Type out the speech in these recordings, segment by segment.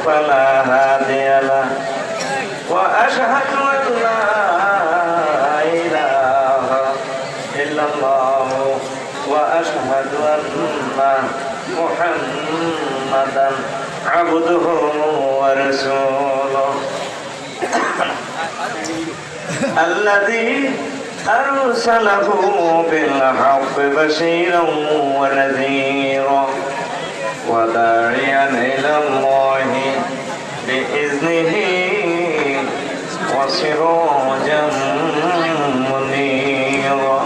فلا هادي له وأشهد أن لا إله إلا الله وأشهد أن محمدا عبده ورسوله الذي أرسله بالحق بشيرا ونذيرا وداعيا إلى الله بإذنه وسراجا منيرا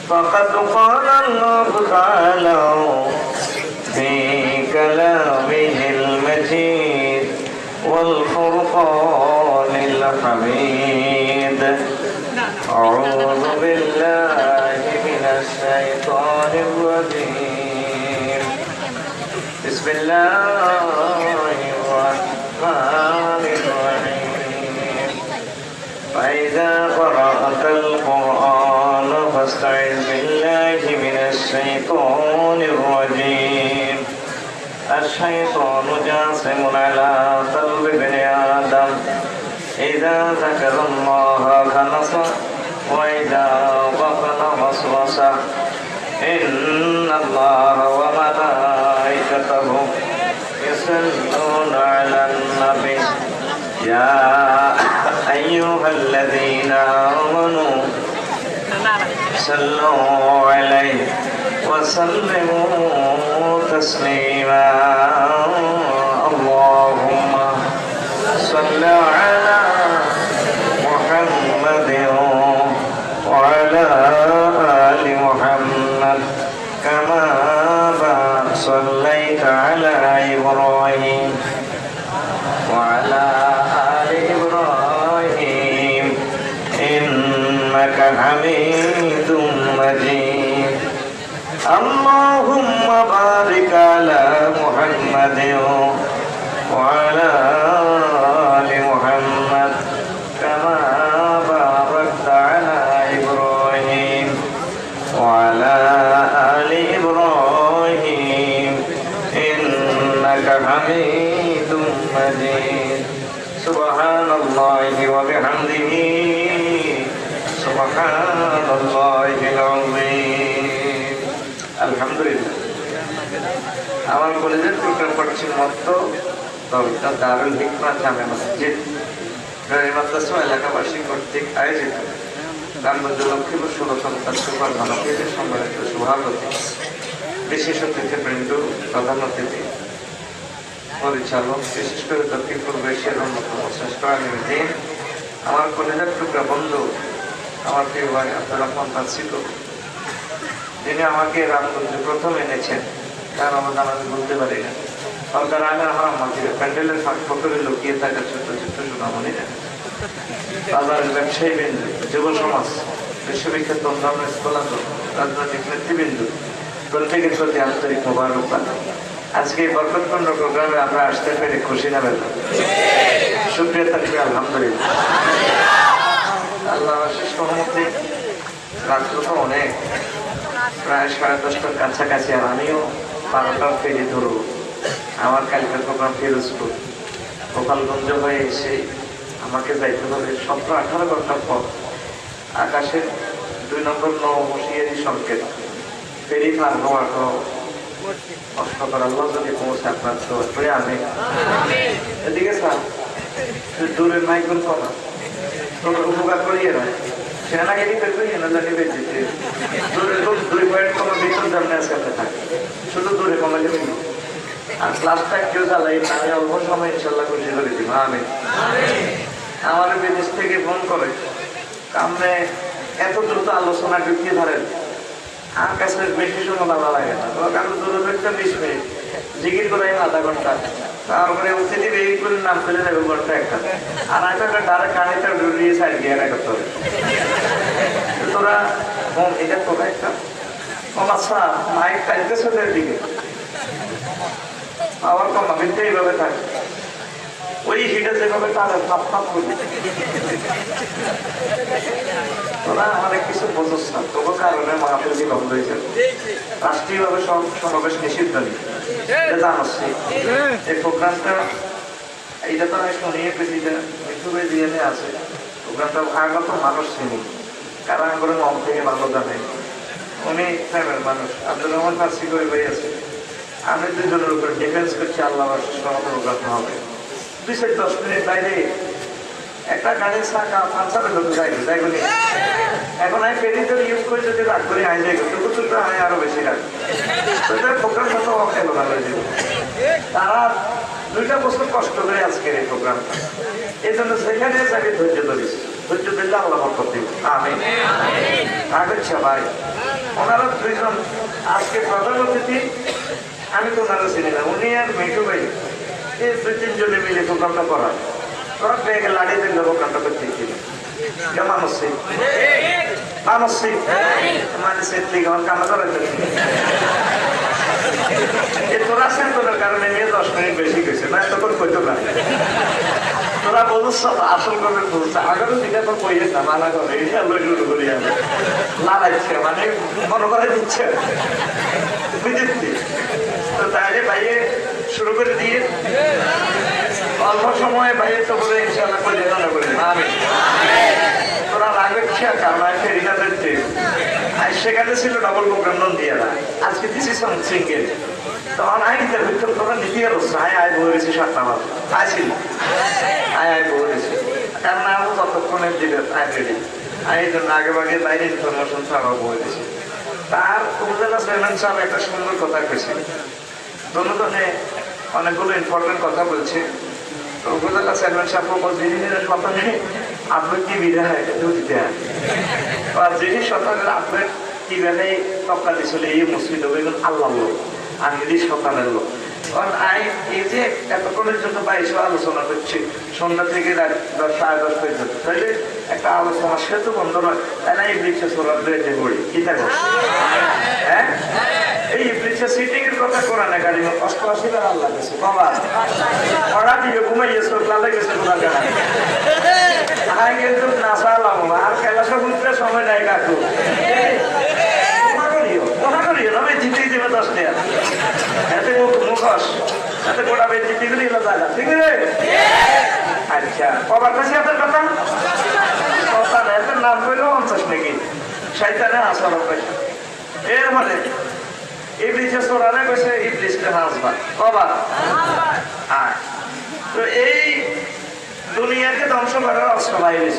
فقد قال الله تعالى في كلامه المجيد والفرقان الحميد أعوذ بالله من الشيطان الرجيم بسم الله الرحمن الرحيم فإذا قرأت القرآن فاستعذ بالله من الشيطان الرجيم الشيطان جاثم على قلب ابن آدم إذا ذكر الله خلص وإذا غفل وسوس إن الله وملائكته يصلون على النبي يا أيها الذين آمنوا صلوا عليه وسلموا تسليما اللهم صل على محمد وعلى آل محمد كما صليت على إبراهيم وعلى آل إبراهيم إنك حميد مجيد اللهم بارك على محمد وعلى آل محمد كما باركت على إبراهيم وعلى آل إبراهيم إنك حميد مجيد سبحان الله وبحمده سبحان الله العظيم الحمد لله আমার কলেজের প্রোগ্রাম করছি মত দারুল হিকমা জামে মসজিদ মাদ্রাসা এলাকাবাসী কর্তৃক আয়োজিত রামগঞ্জ লক্ষ্মীপুর 16 সন্তান সুপার মানবীদের সম্মানিত সভাপতি বিশেষ অতিথিবৃন্দ প্রধান অতিথি পরিচালক বিশেষ করে দক্ষিণ পূর্ব এশিয়ার অন্যতম শ্রেষ্ঠ আলিমদ্দিন আমার কলেজের টুকরা বন্ধু আমার প্রিয় ভাই আব্দুর রহমান তাসিদ যিনি আমাকে রামগঞ্জে প্রথম এনেছেন তার অবদান আমি বলতে পারি না সরকার আয়নার হারাম মাটির প্যান্ডেলের ফাঁক ফকরে লুকিয়ে থাকা ছোট্ট ছোট্ট সোনামণিরা বাজারের ব্যবসায়ী বিন্দু যুব সমাজ বিশ্ববিখ্যাত অন্যান্য স্কলার রাজনৈতিক নেতৃবৃন্দ প্রত্যেকের প্রতি আন্তরিক মোবারকবাদ আজকে এই বরকতপূর্ণ প্রোগ্রামে আমরা আসতে পেরে খুশি না বেলা শুকরিয়া থাকবে আলহামদুলিল্লাহ আল্লাহ শেষ রহমতে রাত্র তো অনেক প্রায় 10:30টার কাছাকাছি আর আমিও 12টার ফেরি ধরবো আমার কালকের প্রোগ্রাম ফিরোজপুর গোপালগঞ্জ হয়ে এসে আমাকে যাইতে হবে 17-18 ঘন্টার পর আকাশের 2 নম্বর নৌমশিয়ারি সংকেত ফেরি পার হওয়ার কষ্টকর আল্লাহ যদি পৌঁছে আপনার তো আমি এদিকে স্যার দূরের মাইকুল করা তোর উপকার করিয়ে না সেনাগিরি করিয়ে না জানি বেঁচেছে দূরে 2 পয়েন্ট কমা ভিতর সামনে আসতে থাকে শুধু দূরে কমা যাবে আর ক্লাসটা কেউ চালাই আমি অল্প সময় ইনশাল্লাহ খুশি করে দিব আমি আমার বিদেশ থেকে ফোন করে সামনে এত দ্রুত আলোচনা ঢুকিয়ে ধরেন আমার কাছে বেশি সময় ভালো লাগে না তোমার কারণ দূরে একটা 20 মিনিট জিকির করে আধা ঘন্টা তারপরে অতিথি বেরিয়ে করে নাম ফেলে যাবে ঘন্টা একটা আর একটা ডাইরেক্ট কানেক্টার ঢুকিয়ে সাইড গিয়ে রাখতে হবে তোরা এটা তোরা একটা আচ্ছা মাইক টাইলতেছে ওদের দিকে আবার কমা কিন্তু এইভাবে থাকে ওই হিটে যেভাবে তারা ফাপ ফাপ করবে তোরা আমাদের কিছু বোঝস না তবু কারণে মাহফিল বন্ধ হয়েছে রাষ্ট্রীয়ভাবে সমাবেশ নিষিদ্ধ নেই জানোস এই প্রোগ্রামটা এইটা তো আমি শুনিয়ে প্রেসিডেন্ট ইউটিউবে দিয়ে আছে ওখানটা আগত মানুষ চিনি কারণ করে মন থেকে ভালো জানে উনি ফ্যামের মানুষ আব্দুর রহমান ফার্সি করে বই আছে আমি দুজনের উপরে ডিফেন্স করছি আল্লাহ সমাগত হবে 2-10 মিনিট বাইরে একটা গাড়ির শাখা পাঁচারে লোক যাইবে তাই বলি এখন আমি পেরিদের ইউজ করে যদি রাগ করি আই যাই টুকু আই আরো বেশি রাগ তোদের প্রোগ্রাম কত অকেলো ভালো হয়ে যাবে তারা 2 বছর কষ্ট করে আজকের এই প্রোগ্রামটা এই জন্য সেখানে তাকে ধৈর্য ধরিস ধৈর্য দিলে আল্লাহ বরকত দিবে আমিন আচ্ছা ভাই ওনারা দুইজন আজকে প্রধান অতিথি আমি তো ওনারা চিনি না উনি আর মেঘু ভাই এই 2-3 জনে মিলে প্রোগ্রামটা করা তোরা বেগে লাড়ি দিলে প্রোগ্রামটা করতে ছিল মানসিক মানসিক মানুষের থেকে আমার কামা করাইতে তোরা তোদের কারণে নিয়ে 10 মিনিট বেশি গেছে না তখন কইতো না তোরা বলছ আসল করে বলছে আগের দিকে তো কইয়ে না মানা করে এটা লইলু করি আমি লাগাইছে মানে মনে করে দিচ্ছে বুঝেছি তো তাহলে ভাইয়ে শুরু করে দিয়ে অল্প সময়ে ভাইয়ের তো বলে ইনশাআল্লাহ করে জানা করে আমি তোরা লাগবে খেয়া কারণ ফেরিটা দেখতে আর সেখানে ছিল ডবল প্রোগ্রাম নন দিয়ে না আজকে দিছি সিঙ্গেল তখন আই দিতে ভিতর তোরা নীতি আর আয় বলেছি 7টা বাজে আসিল আয় বলেছি কারণ আমি ততক্ষণে দিবে রেডি এই জন্য আগে ভাগে বাইরে ইনফরমেশন ছাড়াও বলেছি তার উপজেলা চেয়ারম্যান সাহেব একটা সুন্দর কথা কেছে দোনোজনে অনেকগুলো ইম্পর্টেন্ট কথা বলছে তো উপজেলা চেয়ারম্যান সাহেব জিনিসের সন্তানে আপনার কি বিধায় দিতে হয় আর জিনিস সন্তানের আপনার কি বেলায় টপকা দিছিল এই মসজিদ হবে আল্লাহ লোক আর যদি সন্তানের লোক কারণ এই যে এতক্ষণের জন্য বাইশে আলোচনা করছি সন্ধ্যা থেকে রাত 10-10:30 পর্যন্ত তাইলে একটা আলোচনা সেতু বন্ধ নয় তাহলে এই বৃক্ষে সোলার যে পড়ি কি থাকে হ্যাঁ এই বৃক্ষে সিটিং এর কথা করা না গাড়ি 88 বার আল্লাহ গেছে বাবা ওরা দিয়ে ঘুমাইয়ে সোলা গেছে কোথা জানা আই কিন্তু না সালাম আর कैलाश বুঝতে সময় নাই কাকু মনে করিও না জিতেই দেবে 10 টাকা এতে মুখোশ এতে গোটা বেঞ্চি টিগুলি হলো জায়গা ঠিক আছে আচ্ছা কবার কাছে আপনার কথা কথা না এত নাম করলো 50 নাকি শয়তানে আসল পয়সা এর মানে ইবলিসের সোরানে কইছে ইবলিসকে হাসবা কবার হ্যাঁ তো এই দুনিয়াকে ধ্বংস করার অস্ত্র বাইরে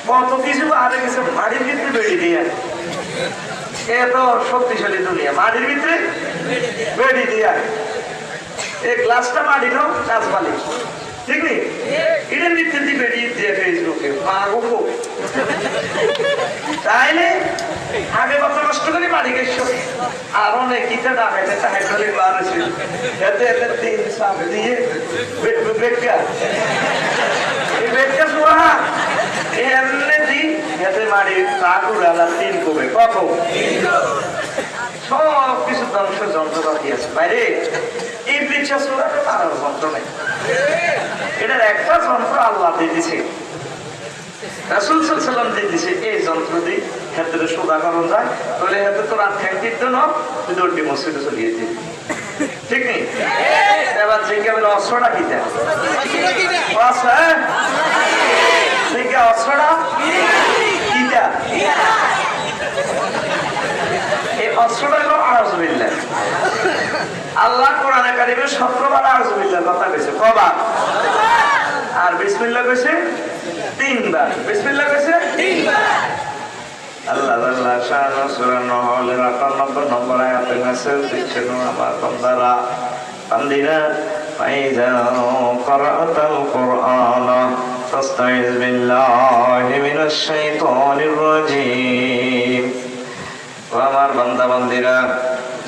কত কিছু আরে গেছে বাড়ির ভিতরে বেরিয়ে দিয়ে এত শক্তিশালী দুনিয়া মাটির ভিতরে বেড়ি দিয়া এই গ্লাসটা মাটি নো কাজ বালি ঠিক নেই এটার ভিতরে দিয়ে বেরিয়ে দিয়ে ফেসবুকে পাগো তাইলে আগে কত কষ্ট করে বাড়ি গেছো আর অনেক কিটা ডাকাইতে হাইড্রোলিক বার আছে এতে এতে 3 সাপ দিয়ে বেকা এই বেকা সুহা এমনি দি এতে মারি কাকুরালা 3 কবে কত সব কিছু ধ্বংস যন্ত্রপাতি আছে বাইরে এই বৃক্ষা সুরাতে মারার যন্ত্র নেই এটার একটা যন্ত্র আল্লাহ দিয়ে দিছে রাসূল সাল্লাল্লাহু আলাইহি ওয়াসাল্লাম দিয়ে দিছে এই যন্ত্র দিয়ে হাতে সোজা করন যায় তাহলে হাতে তো রাত ঠ্যাংটির জন্য দুটি মসজিদে চলিয়ে দিই ঠিক নেই এবার জিজ্ঞাসা বলে অস্ত্রটা কি দেয় অস্ত্রটা কি দেয় এই অস্ত্রটা হলো আউযুবিল্লাহ আল্লাহ কোরআনে কারিমে 17 বার আউযুবিল্লাহ কথা কইছে কবার আর বিসমিল্লাহ কইছে 3 বার বিসমিল্লাহ কইছে 3 বার আল্লাহ আল্লাহ শানা সূরা নহল 98 নম্বর আয়াতে মেসেজ দিচ্ছেন আমার বান্দারা বান্দিরা ফাইজা ক্রাআতাল কুরআন ফাস্তাইজ বিল্লাহি মিনাশ শাইতানির রাজীম আমার বান্দা বান্দিরা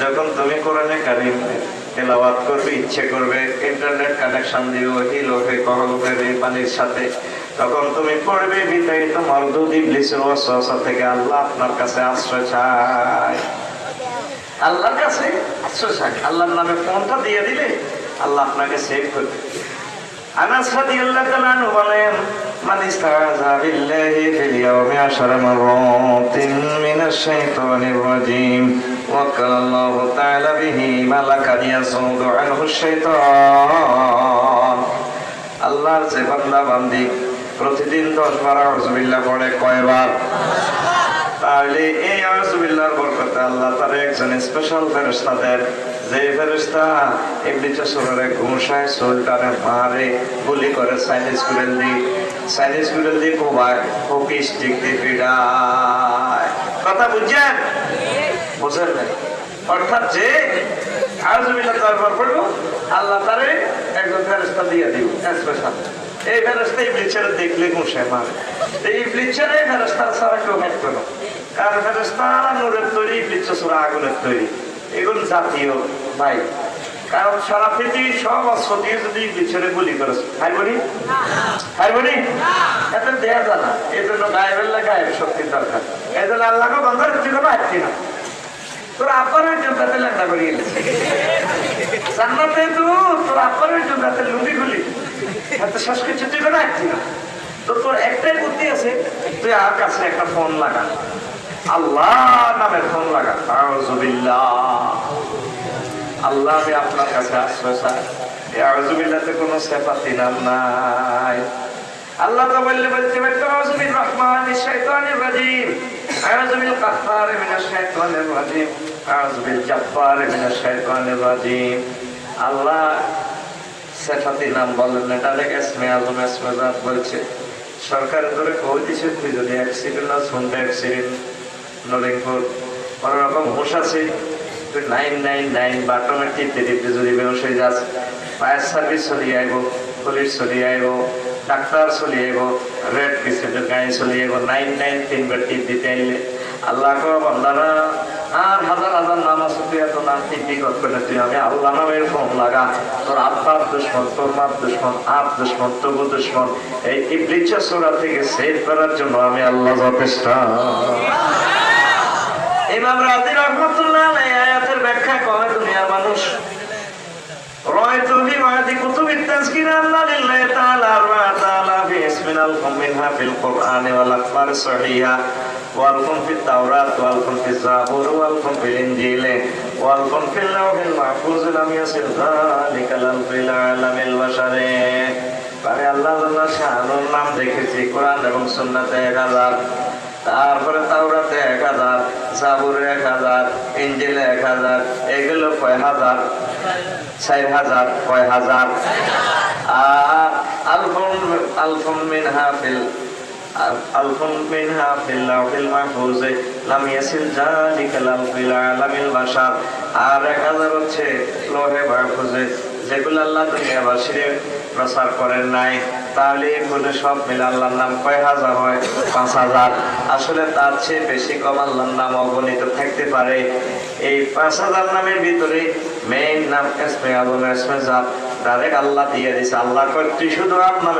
যখন তুমি কোরআনে কারীম তেলাওয়াত করবে ইচ্ছে করবে ইন্টারনেট কানেকশন দিও হিলোকে কহলকে পানির সাথে তখন তুমি পড়বে বিতাড়িত মারদুদ ইবলিসের ওয়াসওয়াসা থেকে আল্লাহ আপনার কাছে আশ্রয় চায় আল্লাহর কাছে আশ্রয় চায় আল্লাহর নামে ফোনটা দিয়ে দিলে আল্লাহ আপনাকে সেভ করবে আনাস রাদিয়াল্লাহু তাআলা আনহু বলেন মান ইস্তাযা বিল্লাহি ফিল ইয়াওমি 10 মাররাতিন মিনাশ শাইতানির রাজীম ওয়া কালা আল্লাহু তাআলা বিহি মালাকান ইয়াসুদু আনহু শাইতান বান্দা বান্দি প্রতিদিন 10 বার আউযুবিল্লাহ পড়ে কয়বার? তাহলে এই আউযুবিল্লাহর বরকতে আল্লাহ তার একজন স্পেশাল ফেরেশতা দেন, যে ফেরেশতা ইবলিসের শরীরে ঘুষায়, চুলটারে মারে, গুলি করে, সাইনিস গুলো দিয়ে কোবায়, হকি স্টিক দিয়ে পিড়ায়। কথা বুঝছেন? বুঝেন না? অর্থাৎ যে আউযুবিল্লাহ দরবার পড়লো, আল্লাহ তারে একজন ফেরেশতা দিয়ে দিব স্পেশাল। এই ফেরেশতা ইবলিসের দেখলে ঘুষায় মারে। এই ইবলিসের এই ফেরেশতা ছাড়া কেউ হাঁটবে না। কারণ ফেরেশতা নূরের তৈরি, ইবলিসের সূরা আগুনের তৈরি। এগুলো জাতীয় ভাই। কারণ সারা পৃথিবীর সব অস্ত্র দিয়ে যদি ইবলিসের গুলি করে খাইবনি এত দেয়া যায় না। এই জন্য গায়েবের শক্তির দরকার। এই জন্য আল্লাহকে বন্ধের জীবনে হাঁটছি না। তোর আব্বারের জন্যতে লেখা করিয়ে জান্নাতে তো তোর আব্বারের জন্যতে লুঙ্গি গুলি এত শেষ কিছু তুই করে হাঁটছি না। তো তোর একটাই বুদ্ধি আছে, তুই আর কাছে একটা ফোন লাগা, আল্লাহ নামের ফোন লাগা। আউযুবিল্লাহ, আল্লাহ আমি আপনার কাছে আশ্রয় চাই। এই আউযুবিল্লাহতে কোনো সেফাতি নাম নাই। আল্লাহ তো বলছে আউযু বিররহমানিশ শাইতানির রাজিম, আউযু বিল কাফফারি মিনাশ শাইতানির রাজিম, আউযু বিল জাব্বারি মিনাশ শাইতানির রাজিম। আল্লাহ সেফাতি নাম বলেন না, ডাইরেক্ট ইসমে আযম ইসমে জাত বলছে। সরকার ধরে কই দিছে, তুই যদি অ্যাক্সিডেন্ট না শুনতে অ্যাক্সিডেন্ট নলিংপুর ওরকম হুঁশ আছে, তুই 999 বাটনে টিপতে টিপতে যদি বেহুশ হয়ে যাস, ফায়ার সার্ভিস চলিয়ে আইব, পুলিশ চলিয়ে আইব, ডাক্তার চলিয়ে আইব, রেড ক্রিসেন্টের গাড়ি চলিয়ে আইব। 99 তিনবার টিপ দিতে আইলে আল্লাহ বান্দারা আর হাজার হাজার নাম আছে, তুই এত নাম টিপি করবে না। তুই আমি আল্লাহ নামের ফোন লাগা। তোর আব্বার দুশ্মন, তোর মার দুশ্মন, আপ দুশ্মন, তবু দুশ্মন, এই ইবলিসের সূরা থেকে সেভ করার জন্য আমি আল্লাহ যথেষ্ট। ইমাম রাজি রাহমাতুল্লাহ আলাইহি আয়াতের ব্যাখ্যা করে দুনিয়ার মানুষ রায়তু ফি ওয়াদি কুতুবিত তাযকির আল্লাহ লিল্লাহি তাআলা ওয়া তাআলা ফি ইসমিনাল মিনহা ফিল কুরআনি ওয়াল আখবার সহিহা ওয়াল কুন ফিত তাওরাত ওয়াল কুন ফিজ জাবুর ওয়াল কুন ফিল ইনজিল ওয়াল কুন ফিল লাওহিল মাহফুজ লাম ইয়াসিল যালিকা লিল আলামিল বাশারে। মানে আল্লাহ শানুর নাম দেখেছি কোরআন এবং সুন্নাতে 1000, তারপরে তাওরাতে 1000, জাবুরে 1000, ইনজিলে 1000, এগুলো কয় হাজার? 4000। কয় হাজার? আর আলফুন মিনহা ফিল লাওহিল মাহফুজ লাম ইয়াসিল যালিকা লিল আলামিল বাশার। আর 1000 হচ্ছে লোহে মাহফুজে, যেগুলো আল্লাহ দুনিয়াবাসীর প্রচার করেন নাই। তাহলে এগুলো সব মিলে আল্লাহর নাম কয় হাজার হয়? 5000। আসলে তার চেয়ে বেশি কম আল্লাহর নাম অগণিত থাকতে পারে। এই 5000 নামের ভিতরে মেইন নাম ইসমে আযম ইসমে জাত ডাইরেক্ট আল্লাহ দিয়ে দিয়েছে। আল্লাহ কয় তুই শুধু আপনার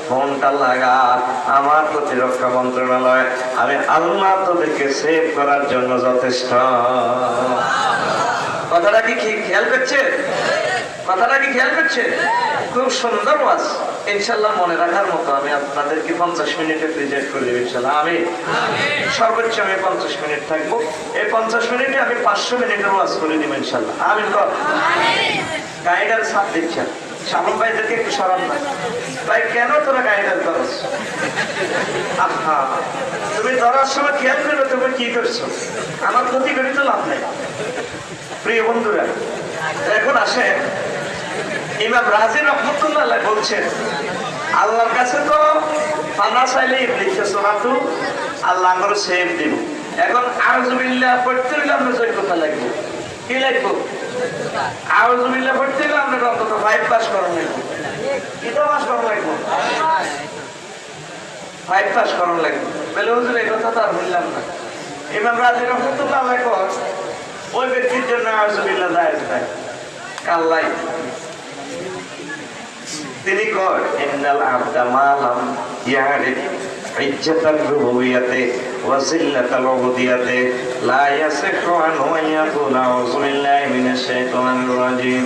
ফোনটা লাগা, আমার প্রতিরক্ষা মন্ত্রণালয়, আমি আল্লাহ তোদেরকে সেভ করার জন্য যথেষ্ট। কথাটা কি খেয়াল করছে? কথাটা কি খেয়াল করছে? খুব সুন্দর ওয়াজ, ইনশাআল্লাহ মনে রাখার মতো। আমি আপনাদেরকে 50 মিনিটে প্রেজেন্ট করে দেব ইনশাআল্লাহ। আমি সর্বোচ্চ আমি 50 মিনিট থাকবো। এই 50 মিনিটে আমি 500 মিনিটের ওয়াজ করে দিব ইনশাআল্লাহ। আমিন কর। গাইডার সাথ দিচ্ছেন শামল ভাইদেরকে একটু সরান না ভাই, কেন তোরা গাইডার করছ? আহা, তুমি ধরার সময় খেয়াল করবে তুমি কি করছো। আমার ক্ষতি করে তো লাভ নেই। প্রিয় বন্ধুরা, এখন আসে ইমাম রাজি রহমাতুল্লাহ বলছেন আল্লাহর কাছে তো পানা চাইলে ইবলিসের সূরাতু আল্লাহ করে সেভ দিব। এখন আউযুবিল্লাহ পড়তে হলে আমরা জয় কথা লাগবে। কি লাগবে? আউযুবিল্লাহ পড়তে হলে আমরা অন্তত 5 পাস করা লাগবে। কি তো পাস করা লাগবে? 5 পাস করা লাগবে। বলে হুজুর এই কথা তো আর বললাম না। ইমাম রাজি রহমাতুল্লাহ কয় ওই ব্যক্তির জন্য আউযুবিল্লাহ জায়েজ নাই। আল্লাহ তিনি কয় ইন্নাল আবদা মালাম ইয়ারিফ ইজ্জাতাল রুবুবিয়াতে ওয়া জিল্লাতাল উবুদিয়াতে লা ইয়াসিহু আনহু আন ইয়াকুলা আউযু বিল্লাহি মিনাশ শাইতানির রাজিম।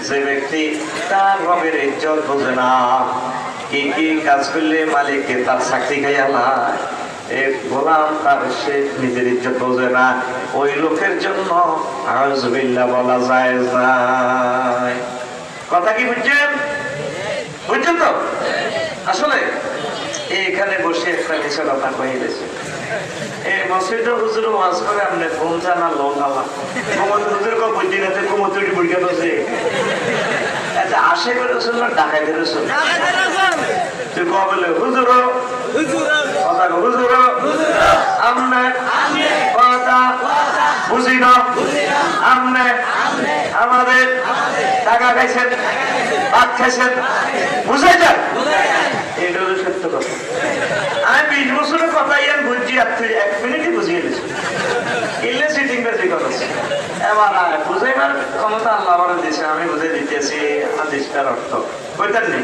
যে ব্যক্তি তার রবের ইজ্জত বোঝে না, কি কি কাজ করলে মালিককে তার চাকরি খাইয়া লায়, এই গোলাম তার সে নিজের ইজ্জত বোঝে না, ওই লোকের জন্য আউযু বিল্লাহ বলা জায়েজ নাই। কথা কি বুঝছেন? বুঝছেন তো? এখানে বসে একটা মিশা কথা কয়ে গেছে। এই মসজিদের হুজুর ওয়াজ করে আপনি ঘুম জানা লোক আল্লাহ কুমত হুজুর কো বুদ্ধি নাতে কুমতুরি বুড়িয়া বসে আচ্ছা আশে করে শুনলাম ঢাকায় বেরো শুন তুই কবলে হুজুর কথা হুজুর আমনে কথা বুঝি না আমনে আমাদের টাকা খাইছেন ভাত খাইছেন বুঝাই যান এটা হলো সত্য কথা। আমি 20 বছরের কথা ইয়ান বুঝছি আর তুই 1 মিনিটই বুঝিয়ে দিচ্ছি ইলে সিটিং বেশি করছে এবার বুঝাইবার ক্ষমতা আল্লাহ আমার দিয়েছে আমি বুঝে দিতেছি হাদিসটার অর্থ বুঝতেন নি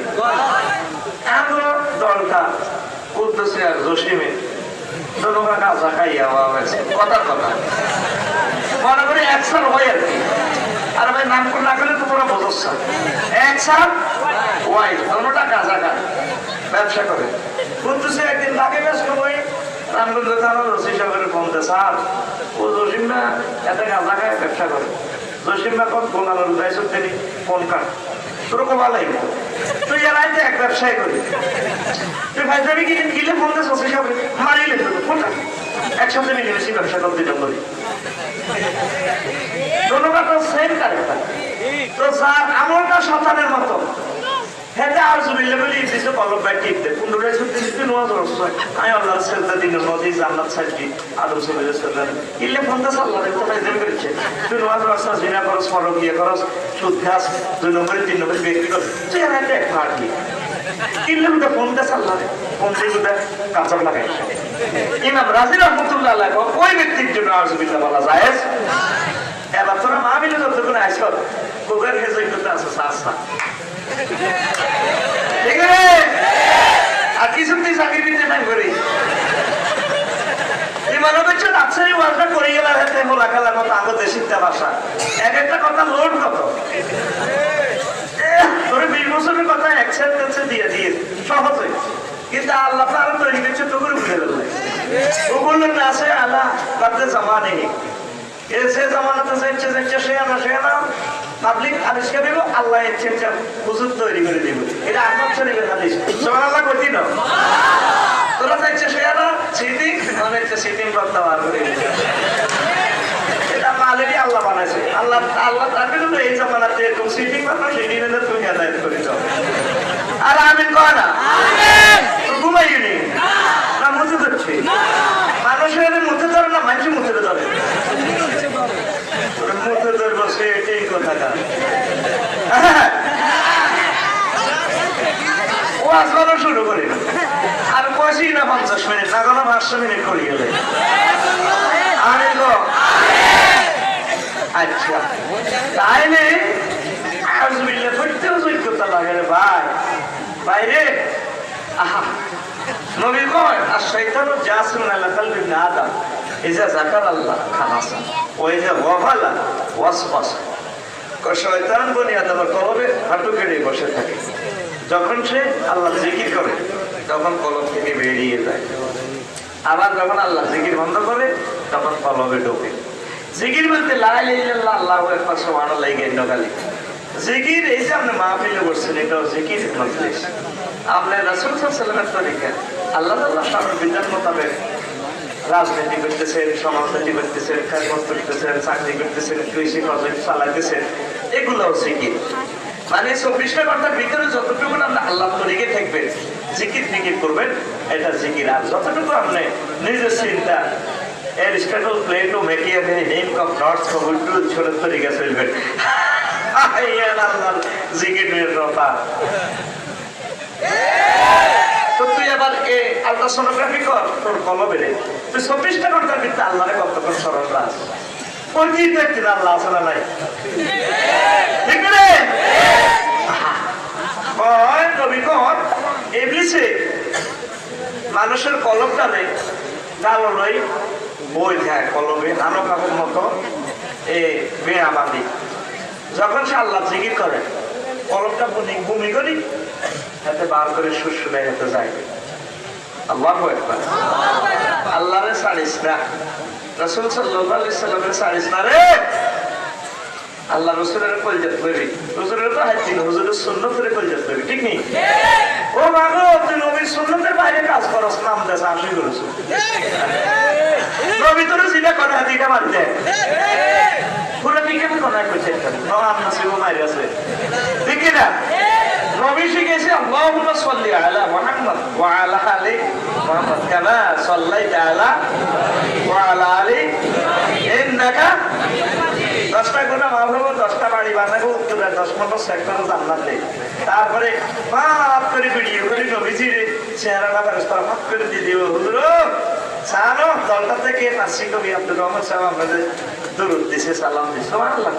এমন দলটা উদ্দেশ্যে আর জসিমে দোনোকা কাজা খাইয়া হয়েছে কথার কথা মনে করি একসার হয় আর কি আর ভাই নাম করে না করলে তো তোরা বোঝাচ্ছ একসার ওয়াই দোনোটা কাজা খায় ব্যবসা করে বুঝতেছে একদিন লাগে বেশ সময় রামগঞ্জ থানার রসি সাহেবের ফোনতে স্যার ও জসিমরা এত গাঁজা খায় ব্যবসা করে জসিমরা কত বোনানোর যাই সত্যি ফোন কাট তোর কমালাই তুই এলাইতে এক ব্যবসায় করি তুই ভাই যাবি কি গিলে ফোন দেশ রসি সাহেব মারিলে তো ফোন কাট একসাথে মিলে বেশি ব্যবসা করতে দিলাম বলি ধন্যবাদ সেম কারেক্টার তো স্যার আমলটা শতানের মতো হেতে আর জুবিলে বলি দিছে কলব বাই টিপতে কুন্ডুরে সুতি দিতে নওয়াজ রসয় আমি আল্লাহর সাজদা দিন নদী জান্নাত সাজি আদম সুবিলে সাজদা ইল্লে ফোনটা আল্লাহ দেখতে পাই দেন করেছে তুই নওয়াজ রসা জিনা করস ফরকিয়া করস সুদ খাস 2 নম্বরে 3 নম্বরে ব্যক্তি কর তুই আর একটা ফাড়ি ইল্লে তো ফোনটা আল্লাহ ফোন দিয়ে কাঁচা লাগাই ইমাম রাজি রহমাতুল্লাহ আলাইহি ওই ব্যক্তির জন্য আউযুবিল্লাহ বলা জায়েজ এবার তোরা মাহফিলে যতক্ষণ আইছ কোগার হেজই করতে আছে সাসা ঠিক আছে আর কিছু তুই চাকরি দিতে নাই করি মানবেচ্ছ রাজশাহী ওয়াজটা করে গেলার হাতে মোলা খেলার মতো আগতে শিখতে ভাষা এক একটা কথা লোড কত তোর 20 বছরের কথা একসাথে দিয়ে দিয়ে সহজে কিন্তু আল্লাহ আরো তৈরি করছে তো করে বুঝে গেল ও বললেন না আছে আল্লাহ তাতে জমা নেই এসে জামানাতে যাচ্ছে যাচ্ছে সে না পাবলিক আবিষ্কার দিব আল্লাহ এর হুজুর তৈরি করে দিব এটা আহমদ শরীফের হাদিস সুবহানাল্লাহ কইতি না তোরা যাচ্ছে সে না সিটিং মানে সিটিং করতে পারবে এটা মালিকই আল্লাহ বানাইছে আল্লাহ তাকে তো এই জামানাতে এরকম সিটিং বানানো সিটিং এনে তুমি হেদায়েত করে দাও আর আমিন কয় না আমিন ঘুমাইনি না মুতে ধরছে মানুষের মুতে ধরে না মানুষ মুতে ধরে মুতে ধরে বসে এটাই কথাটা ওয়াজ করা শুরু করে আর কষি না 50 মিনিট না কোনো 500 মিনিট করে গেলে আরে গো আচ্ছা তাইলে আউযুবিল্লাহ পড়তেও যোগ্যতা লাগে রে ভাই বাইরে আহা নবী কয় আর শয়তানু জাসিমুন আলা কলবি ইবনে আদম ইজা যাকারাল্লাহ খালাসা ওয়া ইজা গাফালা ওয়াসওয়াসা শয়তান বনি আদমের কলবে হাঁটু কেড়ে বসে থাকে যখন সে আল্লাহ জিকির করে তখন কলব থেকে বেরিয়ে যায় আবার যখন আল্লাহ জিকির বন্ধ করে তখন কলবে ঢোকে জিকির বলতে লা ইলাহা ইল্লাল্লাহ আল্লাহু আকবার সুবহানাল্লাহ গেন্ডগালি জিকির এই যে আপনি মাহফিলে বসছেন এটাও জিকির মজলিস আপনি রাসূল সাল্লাল্লাহু আলাইহি ওয়াসাল্লামের তরিকা আল্লাহ তাআলার বিধান মোতাবেক রাজনীতি করতেছেন সমাজনীতি করতেছেন খেদমত করতেছেন চাকরি করতেছেন কৃষি কাজ চালাইতেছেন এগুলোও জিকির মানে 24টা ঘন্টার ভিতরে যতটুকু আপনি আল্লাহ তরিকে থাকবেন জিকির ফিকির করবেন এটা জিকির আর যতটুকু আপনি নিজের চিন্তা Aristotle Plato Machiavelli name of north কবুলটুল ছোট তরিকা চলবেন আল্লাহ জিকিরের রফা তো তুই আবার আলট্রাসোনোগ্রাফি কর তোর কলবে রে তুই 24টা ঘন্টার ভিতরে আল্লাহরে কতক্ষণ স্মরণ রাখ ওই কি দেখছিস আল্লাহ আছে না নাই ঠিক রে নবী কর ইবলিসে মানুষের কলমটা নেই কালো নয় বই খায় কলমে নানো কাকুর মতো বেয়াবাদি যখন সে আল্লাহ জিকির করে কলমটা ভূমি করি হাতে বার করে শুশুনে হাতে যায় আল্লাহু আকবার আল্লাহরে ছাড়িস না রাসূল সাল্লাল্লাহু আলাইহি সাল্লামের ছাড়িস না রে আল্লাহ রাসূলের কলজাত করি হুজুরের তো হাইতি হুজুরের সুন্নতের কলজাত করি ঠিক নেই ও মাগো তুই নবীর সুন্নতের বাইরে কাজ করস নাম দেশ আমি করেছো নবী তোর যেটা করে হাতিটা মারতে পুরো বিজ্ঞান কোনায় কইছে নহান নসিব মারি আছে ঠিক না নবী শিখেছে আল্লাহুম্মা সাল্লি আলা মুহাম্মদ ওয়া আলা আলি মুহাম্মদ কামা সাল্লাইতা আলা ওয়া আলা আলি ইন্নাকা 10টা গুণা মাফ হবো 10টা বাড়ি বানাবো উত্তরে 10 নম্বর সেক্টরে জান্নাত দেই তারপরে মাফ করে ভিডিও করে নবীজির চেহারাটা ফেরেশতারা মাফ করে দিয়ে দিও হুজুর সানো দলটা থেকে নাসি কবি আব্দুর রহমান সাহেব আমাদের দরুদ দিছে সালাম দিছে সুবহানাল্লাহ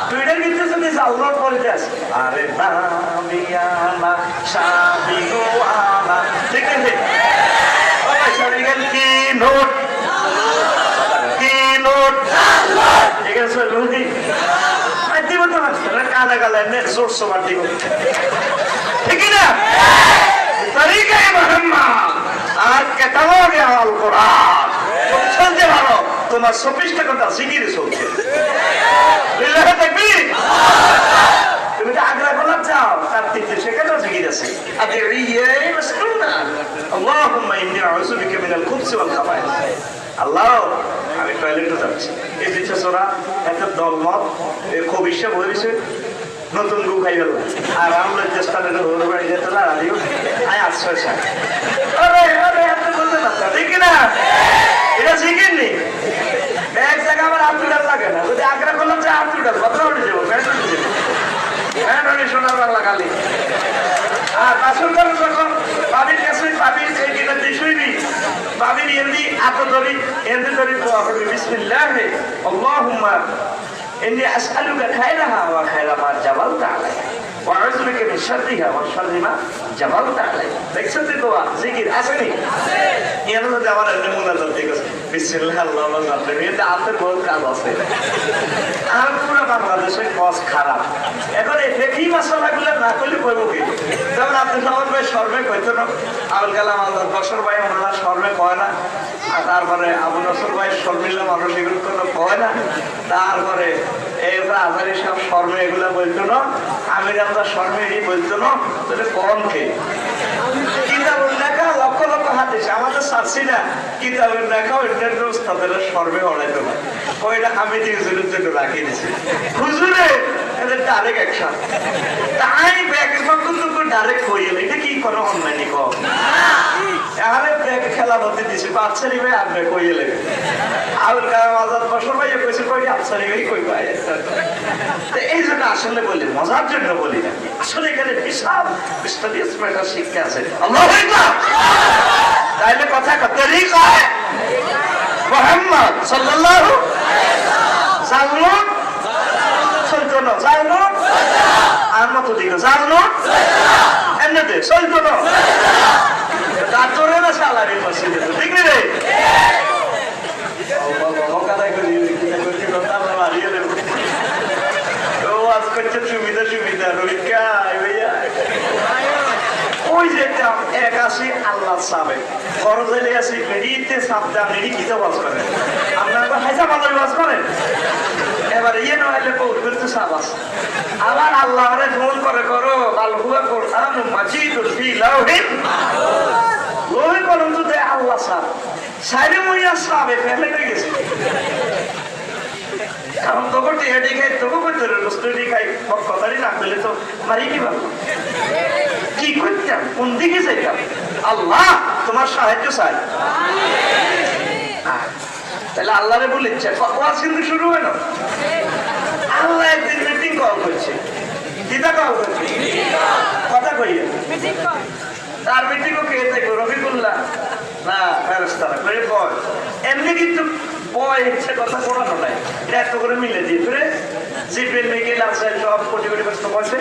টুইটার ভিতরে যদি আল্লাহর পরিচয় আছে আরে নামিয়ানা শাবিগুয়ানা ঠিক আছে ও ভাই সরিগেল কি নোট ঠিক আছে লুদি আই দিব তো না কালা কালা নে জোর সবার দিব ঠিক না তরিকা মুহাম্মদ আর কেতাবে আল কোরআন চলতে ভালো তোমার 24 ঘন্টা জিকির চলছে লিল্লাহি তাকবীর তুমি তো আগ্রা গোলাপ যাও তার তিনটে সেখানেও জিকির আছে আগে রিয়ে মাসনুনা আল্লাহুম্মা ইন্নী আউযু বিকা মিনাল খুবসি ওয়াল খাবায়েস আল্লাহ আমি টয়লেটে যাচ্ছি এই দিচ্ছে সোরা এত দলমত এই কবিশা বলেছে নতুন গু খাই গেল আর আমরা চেষ্টা করে ওর বাড়ি যেতে না আদিও আয় আশ্রয় চাই আরে আরে এত বলতে না ঠিক না এটা শিখেন নি এক জায়গা আমার আত্মীয় লাগে না যদি আগ্রা করলাম যে আত্মীয় কথা উঠে যাবো সোনার বাংলা খালি আর বাসন করে যখন বাবির কাছে বাবির এই কিনা দিশুইনি বাবির এমনি আত ধরি এমনি ধরি দোয়া করবি বিসমিল্লাহ আল্লাহুম্মা ইন্নী আসআলুকা খায়রাহা ওয়া খায়রা মা জাবালতা আলাইহা ওয়া আউযু বিকা মিন শাররিহা ওয়া শাররি মা জাবালতা আলাইহা দেখছেন তো দোয়া জিকির আছে নি আছে এর মধ্যে আমার এমনি মুনাজাত ঠিক আছে বিসমিল্লাহ আল্লাহুম্মা সাল্লি এটা আপনার বহুত কাজ আছে আর পুরো বাংলাদেশের কস খারাপ এখন এই ফেকি মশলাগুলো না করলে কইব কি যেমন আপনি সবার ভাই সর্বে কইতো না আবুল কালাম আজাদ বসর ভাই ওনারা সর্বে কয় না আর তারপরে আবু নসর ভাই শর্মিল্লা মানুষ এগুলো কোনো কয় না তারপরে এবার আজারি সব সর্বে এগুলো বলতো না আমির আমরা সর্বে বলতো না তাহলে কম খেয়ে কিতাবের লেখা লক্ষ লক্ষ হাদিস আমাদের সার্সি না কিতাবের লেখা অন্যান্য উস্তাদের সর্বে হড়াইতো না ওইটা আমি হুজুরের জন্য রাখি দিছি হুজুরে এদের ডাইরেক্ট অ্যাকশন তাই ব্যাগের পর্যন্ত ডাইরেক্ট হয়ে গেল এটা কি কোনো অন্যায় নি কম এখানে ব্যাগ খেলা বলতে দিছি বাচ্চারি ভাই আর ব্যাগ হয়ে গেলে আবুল কালাম আজাদ বসর ভাই কইছে কই আফসারি ভাই কই ভাই এই জন্য আসলে বলি মজার জন্য বলি না আসলে এখানে বিশাল স্টাডিজ ম্যাটার শিক্ষা আছে আল্লাহু আকবার তাইলে কথা তরিকা মুহাম্মদ সাল্লাল্লাহু জালুন চলতো জালুন আর মতো দিকে জালুন এমনিতে চলতো না তার তোরে না সালারি মসজিদে ঠিক রে সুবিধা সুবিধা রবিকা ওই যে এক আসি আল্লাহ সাবে খরচে আসি মেডিতে সাবদা মেডি কিতে বাস করেন আপনারা তো হাইসা ভালোই বাস করেন এবার ইয়ে নইলে বহুত করতে সাবাস আবার আল্লাহরে ফোন করে করো আলহুয়া কোরআন মাজিদুল ফি লাউহিন লোহে কলম তো দেয় আল্লাহ সাব সাইরে মইয়া সাবে ফেলে গেছে কারণ তোকে টিহাটি খাই তোকে করতে রুস্তুটি খাই কথাটি না পেলে তো মারি কি ভালো কি করতাম কোন দিকে যাইতাম আল্লাহ তোমার সাহায্য চাই তাহলে আল্লাহরে বলেছে ওয়াজ কিন্তু শুরু হয় না আল্লাহ একদিন মিটিং কল করছে দিদা কল করছে কথা কইয়ে তার মিটিংও কে থাকবে রবিকুল্লাহ না ফেরেশতারা করে বল এমনি কিন্তু বয় ইচ্ছে কথা পড়ানো নাই এটা এত করে মিলে দিয়ে ফিরে জিপের মিকেল আছে সব কোটি কোটি কষ্ট করছে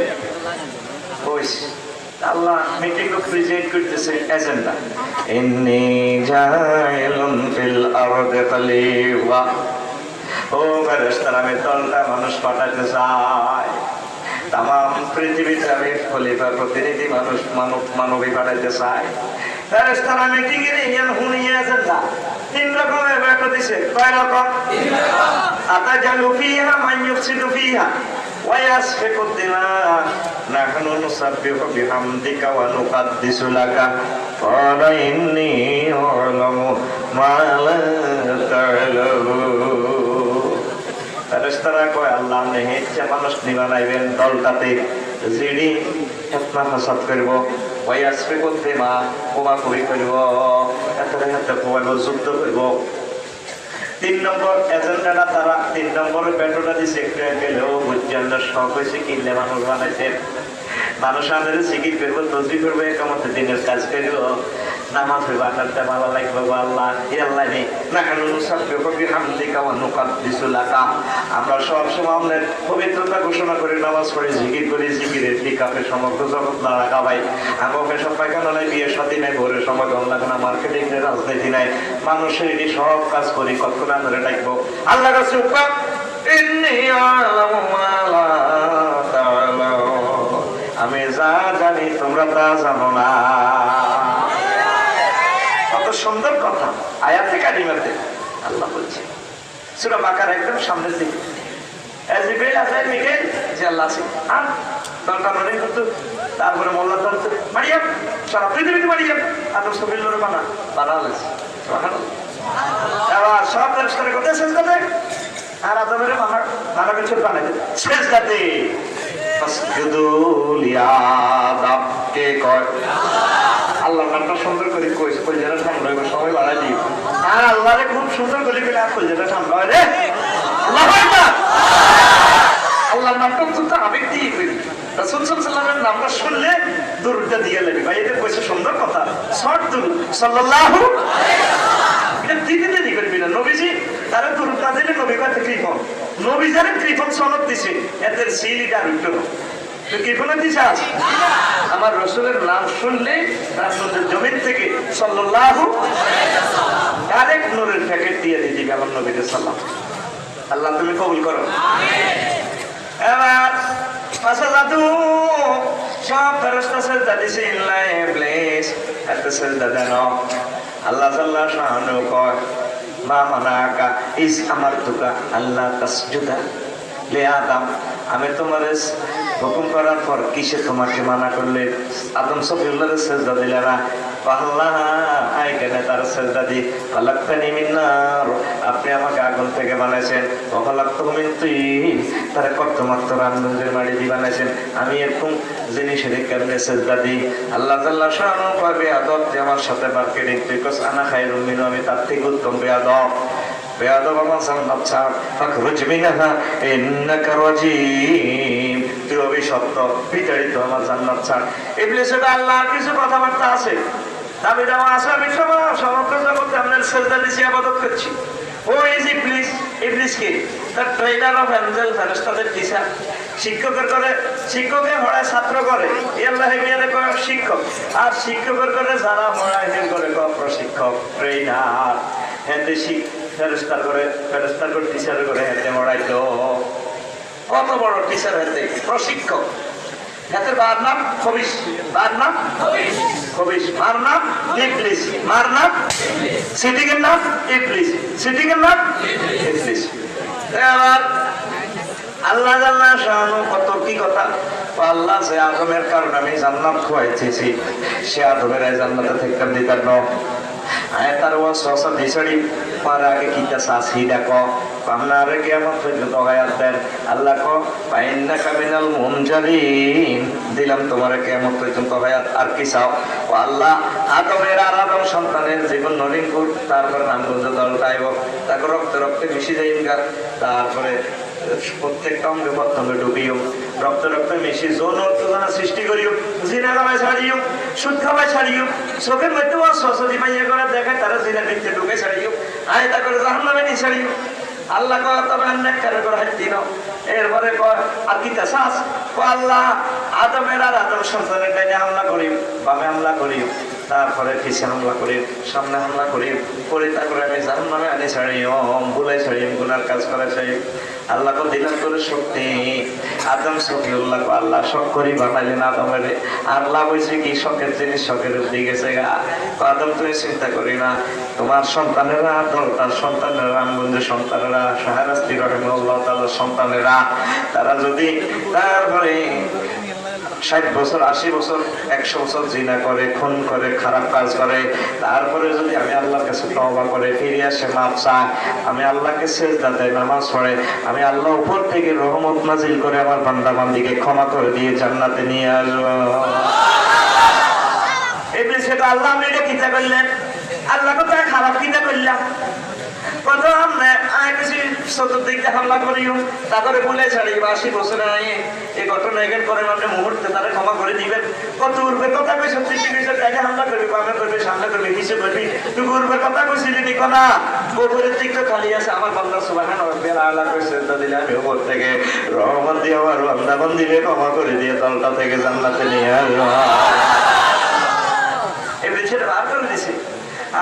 আল্লাহ মিটিং ও প্রেজেন্ট করতেছে এজেন্ডা ইন্নী জাইলুন ফিল আরদি খলিফা ও ফেরেশতারা আমি দলটা মানুষ পাঠাতে চাই তাম পৃথিবীতে আমি খলিফা প্রতিনিধি মানুষ মানবী পাঠাতে চাই ফেরেশতারা মিটিং এর ইয়ান হুনিয়ে এজেন্ডা তিন রকমের ব্যাখ্যা দিছে কয় রকম তিন রকম আতাজালু ফিহা মান ইউফসিদু ফিহা ওয়া ইয়াসফিকু দিমা নাহনু নুসাব্বিহু বিহামদিকা ওয়া নুকাদ্দিসু লাকা ক্বালা ইন্নী আ'লামু মা লা তা'লামুন। ফেরেশতারা কয় আল্লাহ নেহেচ্ছা মানুষ নিবানাইবেন দলটাতে জিডি ফিতনা ফাসাদ করব ওয়াইয়াসফি করতে মা কোমাকুমি করব এতরে হাতে কোমাইব যুদ্ধ করব। 3 নম্বর এজেন্ডাটা তারা 3 নম্বরের পেট্রোলটা দিছে একটু গেলেও বুঝছেন না শখ হয়েছে কিনলে মানুষ বানাইছেন মানুষ আমাদের জিকির করবো তসবিহ করবো একামতে দিনের কাজ করবো নামাজ হইব আকারটা ভালো লাগবে আল্লাহ আল্লাহ নেই না কেন বিহামদিকা ওয়া নুকাদ্দিসু লাকা। আমরা সব সময় আমাদের পবিত্রতা ঘোষণা করে নামাজ পড়ি জিকির করি জিকিরের টিকাপে সমগ্র জগৎ না রাখা ভাই আমাকে সব পায়খানা নাই বিয়ের সাথে নাই ঘরের সময় লাগে না মার্কেটিং নেই রাজনীতি নাই মানুষের এটি সব কাজ করি কতক্ষণ ধরে ডাকবো আল্লাহ কাছে উপায় আমি যা জানি তোমরা তা জানো না। কত সুন্দর কথা আয়াতে কারিমাতে আল্লাহ বলছে সূরা বাকারা একদম সামনের দিকে জিবরাইল আসায় মিকাইল যে আল্লাহ আছে আর দরকার নেই কিন্তু তারপরে মোল্লা ধরতে মারিয়াম সারা পৃথিবীতে মারিয়াম আদম সবিল্লরে বানালেছে সুবহানাল্লাহ সব ফেরেশতারা কথা শেষ করতে আর আদমের মানা কিছু বানাইতে শেষ করতে ফাসজুদু লিআদম কে কয় আল্লাহর নামটা সুন্দর করে কইছে কই যেটা ঠান্ডা হইবে সবাই বাড়াই দিই আর আল্লাহরে খুব সুন্দর করে কইলে আর কই যেটা ঠান্ডা হয় রে আল্লাহু আকবার আল্লাহর নামটা তো আবেগ দিয়ে কইলি রাসূল সাল্লাল্লাহু আলাইহি নামটা শুনলে দুরুদটা দিয়ে লাগবে ভাই এটা কইছে সুন্দর কথা শর্ট দুরুদ সাল্লাল্লাহু আলাইহি এটা দিতে দেরি করবি না নবীজি তারা দুরুদটা দিলে নবী কথা কৃপণ নবী যারা কৃপণ সনদ দিছে এদের সিলিটা উঠতো তো কৃপণ দিছে আছে আমার রাসূলের নাম শুনলে রাসূলের জমিন থেকে সাল্লাল্লাহু আলাইহি ওয়াসাল্লাম ডাইরেক্ট নূরের প্যাকেট দিয়ে দিবি আমার নবীকে সাল্লাম আল্লাহ তুমি কবুল করো আমিন। এবার ফাসাদাতু সব ফেরেশতা সেজদা দিছে ইল্লা ইবলিস এত সেজদা দেন আল্লাহ জাল্লা শাআনু কয় মা মানাকা ইস আমারতুকা আল্লাহ তাসজুদা লি আদম আমি তোমারে হুকুম করার পর কিসে তোমাকে মানা করলে আদম সফিউল্লাহর সেজদা দিলে না আল্লাহ আইকানে তার সেজদা দি খালাকতানি মিন নার আপনি আমাকে আগুন থেকে বানাইছেন ওয়া খালাকতাহু মিন তিন তার কত মাত্র আগুনের মাটি দিয়ে বানাইছেন আমি এরকম জিনিসের কেমনে সেজদা দিই আল্লাহ জাল্লা শাআনু পাবে আদব যে আমার সাথে মার্কেটিং বিকজ আনা খায়রুম মিনহু আমি তার থেকে উত্তম বেয়াদব বেয়াদব আমার জান্নাত ছাড় ফাখরুজ মিনহা ইন্নাকা রাজিম তুই অভিশপ্ত বিতাড়িত আমার জান্নাত ছাড় ইবলিসের আল্লাহর কিছু কথাবার্তা আছে দাবি দেওয়া আছে আমি সমগ্র জগতে আপনার সেজদা দিছি ইবাদত করছি ও ইজ ইবলিস ইবলিস কি তার ট্রেনার অফ এঞ্জেল ফেরেশতাদের টিচার শিক্ষকের করে শিক্ষকের পড়ায় ছাত্র করে আল্লাহ হেমিয়ারে করে শিক্ষক আর শিক্ষকের করে যারা পড়ায় হেন করে প্রশিক্ষক ট্রেনার হেতে ফেরেশতার করে টিচার করে হেতে পড়াইতো কত বড় টিচার হেতে প্রশিক্ষক হেতে বার নাম খবিশ বার নাম খবিশ মার নাম ইবলিস মার নাম সিটিং এর নাম ইবলিস সিটিং এর নাম ইবলিস। এবার আল্লাহ জাল্লা শাআনু কত কি কথা আল্লাহ যে আদমের কারণে আমি জান্নাত খুয়াইতেছি সে আদমের এই জান্নাতে থেকে দিতার ন আয়াতার ওয়াসওয়াসা দিছড়ি পার আগে কিতা সাসি ডাকো আপনারে কিয়ামত পর্যন্ত আয়াত দেন আল্লাহ কো ফাইন্নাকা মিনাল মুনজারিন দিলাম তোমারে কিয়ামত পর্যন্ত আয়াত আর কি চাও ও আল্লাহ আদমের আর আদম সন্তানের জীবন নলিনপুর তারপর নামগঞ্জ দলটাইব তারপর রক্তে মিশে যাইগা তারপরে প্রত্যেকটা অঙ্গে প্রত্যঙ্গে ডুবিও রক্তে মিশি যৌন উত্তেজনা সৃষ্টি করিও জিনা খাওয়াই ছাড়িও সুদ খাওয়াই ছাড়িও চোখের মধ্যে সরস্বতী পাইয়া করে দেখায় তারা জিনার ভিতরে ঢুকে ছাড়িও আয়তা করে জাহান্নামে নিয়ে ছাড়িও আল্লাহ কয় তবে অনেক কারে করে হাঁটতি নাও এরপরে কয় আর কি চাষ আল্লাহ আদমের আর আদম সন্তানের ডাইনে হামলা করি বামে হামলা করি তারপরে পিছিয়ে হামলা করি সামনে হামলা করি পরে তারপরে আমি জাহান্নামে আনি ছাড়িও ভুলে ছাড়িও গুনার কাজ করে ছাড়ি আল্লাহ তো দিলাম করে শক্তি আদম সফিউল্লাহ আল্লাহ শখ করি বানাইলেন আদমের আল্লাহ বলছে কি শখের জিনিস শখের দিকে গেছে আদম তুমি চিন্তা করি না তোমার সন্তানেরা দলটার সন্তানেরা রামগঞ্জের সন্তানেরা শাহরাস্তি রহিমাহুল্লাহ তাআলার সন্তানেরা তারা যদি তারপরে 60 বছর 80 বছর 100 বছর জিনা করে, খুন করে, খারাপ কাজ করে, তারপরে যদি আমি আল্লাহর কাছে তওবা করে ফিরে আসে, মাফ চায়, আমি আল্লাহকে সেজদা দেয়, নামাজ পড়ে, আমি আল্লাহ উপর থেকে রহমত নাজিল করে আমার বান্দা বান্দিকে ক্ষমা করে দিয়ে জান্নাতে নিয়ে আসবো। ইবলিস সেটা আল্লাহ আপনি এটা কিতা করলেন? আল্লাহ কথা খারাপ কিতা করলাম? কত আমরা আইসি চতুর্দিকে হামলা করিও, তারপরে বলে ছাড়ি 80 বছরে এই ঘটনা এগেন করে আপনি মুহূর্তে তারা ক্ষমা করে দিবেন। কত উর্বের কথা কইছ, তুই কি কইছ? তাকে হামলা করবি, বামে করবি, সামনে করবি, নিচে করবি, তুই উর্বের কথা কইছিলি নি কোনা? গোবরের দিকটা খালি আছে, আমার বান্দা সুবহান রাব্বিল আলা কইছে, তা দিলে আমি উপর থেকে রহমত দিয়ে আমার বান্দা বান্দিকে ক্ষমা করে দিয়ে তলটা থেকে জান্নাতে নিয়ে আসবো। এবারে ছেড়ে বার করে দিছে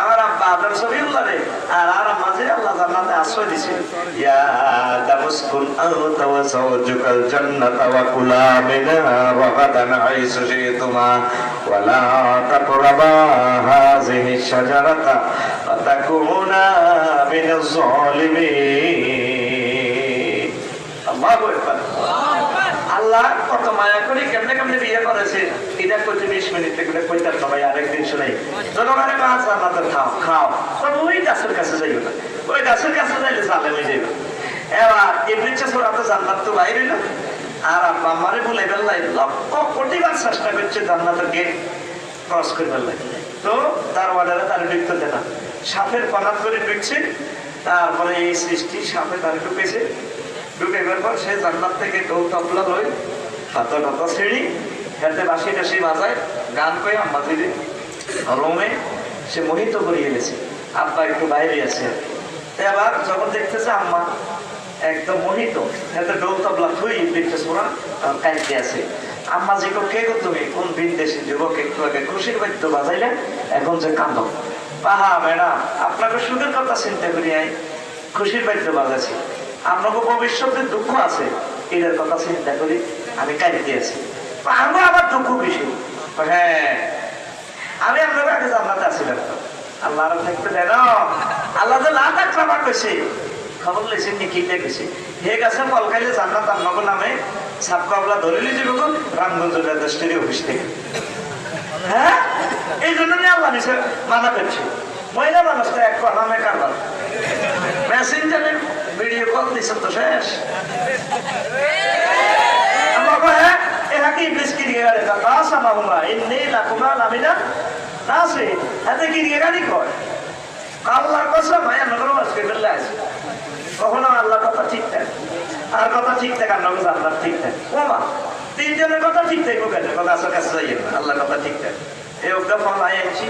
আমার আব্বা আপনার সবিউল্লাহ রে, আর আর মাঝে আল্লাহ জান্নাতে আশ্রয় দিছে। ইয়া দামুসকুন আনতা ওয়া যাওজুকাল জান্নাতা ওয়া কুলা মিনহা রাগাদান হাইসু শিতুমা ওয়া লা তাকরাবা হাযিহি শাজারাতা ফাতাকুনা মিনাজ জালিমিন। আল্লাহু আকবার। আল্লাহ কত মায়া করে কেমনে কেমনে বিয়ে করেছে, এটা কইতে 20 মিনিট করে কইতাম সবাই, আরেকদিন শুনাই। জনগণের কাজ জান্নাতের খাও খাও, তবে ওই গাছের কাছে যাইও না, ওই গাছের কাছে যাইলে জালেমে যাইব। এবার ইবলিসের সূরাতে জান্নাত তো বাইরে হইল, আর আব্বা আমারে বলে বেল্লাই লক্ষ কোটিবার চেষ্টা করছে জান্নাতের গেট ক্রস করে বেল্লাই, তো তার অর্ডারে তার ঢুকতে দেয় না, সাপের পানাত করে ঢুকছে। তারপরে এই সৃষ্টি সাপে তার ঢুকেছে, ঢুকে পর সে জান্নাত থেকে তবলা লই, হাতা ঢাতা ছিঁড়ি, হাতে বাঁশি টাশি বাজায়, গান কয়ে আম্মা দিদি রোমে সে মোহিত করিয়ে গেছে। আব্বা একটু বাইরে আছে, এবার যখন দেখতেছে আম্মা একদম মোহিত, হাতে ডোল তবলা থুই দেখতে শোনা কাইতে আছে। আম্মা যে কে গো তুমি, কোন বিদেশি যুবক, একটু আগে খুশির বাদ্য বাজাইলে, এখন যে কান্দ। পাহা ম্যাডাম, আপনাকে সুখের কথা চিন্তা করি, খুশির বাদ্য বাজাচ্ছি, আপনাকে ভবিষ্যতে দুঃখ আছে, এটার কথা চিন্তা করি আমি কাঁদতে আছি। আমরা আবার দুঃখ বেশি। হ্যাঁ, আমি আপনাকে আগে জান্নাতে আসছিলাম, আল্লাহ থাকতে দেন, আল্লাহ যে লাখ টাকা কইছে, খবর লেছে নিকিতে গেছে, হে গাছে ফল খাইলে জান্নাত আপনাকে নামে সাপকাবলা ধরে লিজে গো রামগঞ্জ রেজিস্ট্রি অফিস থেকে। হ্যাঁ, এই জন্য আল্লাহ নিচে মানা করছে। মহিলা মানুষটা এক নামে কারবার, মেসেঞ্জারে ভিডিও কল দিচ্ছেন তো শেষ। হ্যাঁ, এরা কি ইবলিস কি দিয়ে গেলে আছে, এতে কি দিয়ে গাড়ি কয় আল্লাহর কসম, ভাই আমরা কোনো মাস করে ফেললে আছে। কখনো আল্লাহর কথা ঠিক থাকে, আর কথা ঠিক থাকে, আর নগজ আল্লাহর ঠিক থাকে। ও মা, তিনজনের কথা ঠিক থাকবো কেন? কথা আসর কাছে যাইয়ে না, আল্লাহর কথা ঠিক থাকে। এই ওগা ফল আই আনছি,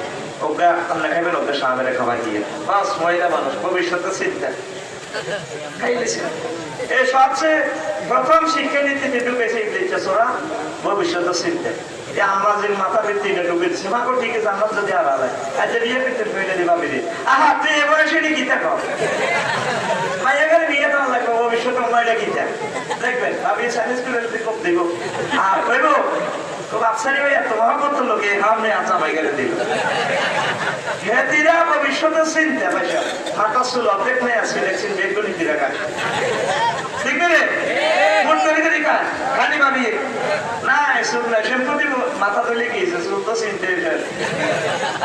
ওগা আল্লাহ খাইবেন, ওগা সাহাবেরে খাবার দিয়ে বাস। মহিলা মানুষ ভবিষ্যতে চিন্তা খাইলেছে। এই সবচেয়ে প্রথম শিক্ষানীতিতে ঢুকেছে ইবলিস ওরা ভবিষ্যতের চিন্তা। আমরা যে মাথা বৃত্তিটা ঢুকেছি, মাকে ঠিক আছে, আমরা যদি আর আলায় আচ্ছা বিয়ে করতে ফেলে দিবা বিয়ে, আহা তুই এ বয়সে কি থাকো মাইয়াগারে বিয়ে দেওয়া লাগবে, ভবিষ্যতে মহিলা কি থাক দেখবেন, ভাবি সাইন্স করে খুব দিব আর কইব খুব আফসারি ভাইয়া তোমার কত লোকে সামনে আচ্ছা মাইগারে দিল। হেতিরা ভবিষ্যতের চিন্তা পয়সা মাথা চুল অর্ধেক নাই আছে, দেখছেন বেগুনি দিরা কাজ ঠিক রে মন করে করি কাজ খালি ভাবি না চুল না শ্যাম্পু দিব, মাথা তুলে গিয়েছে, চুল তো চিনতে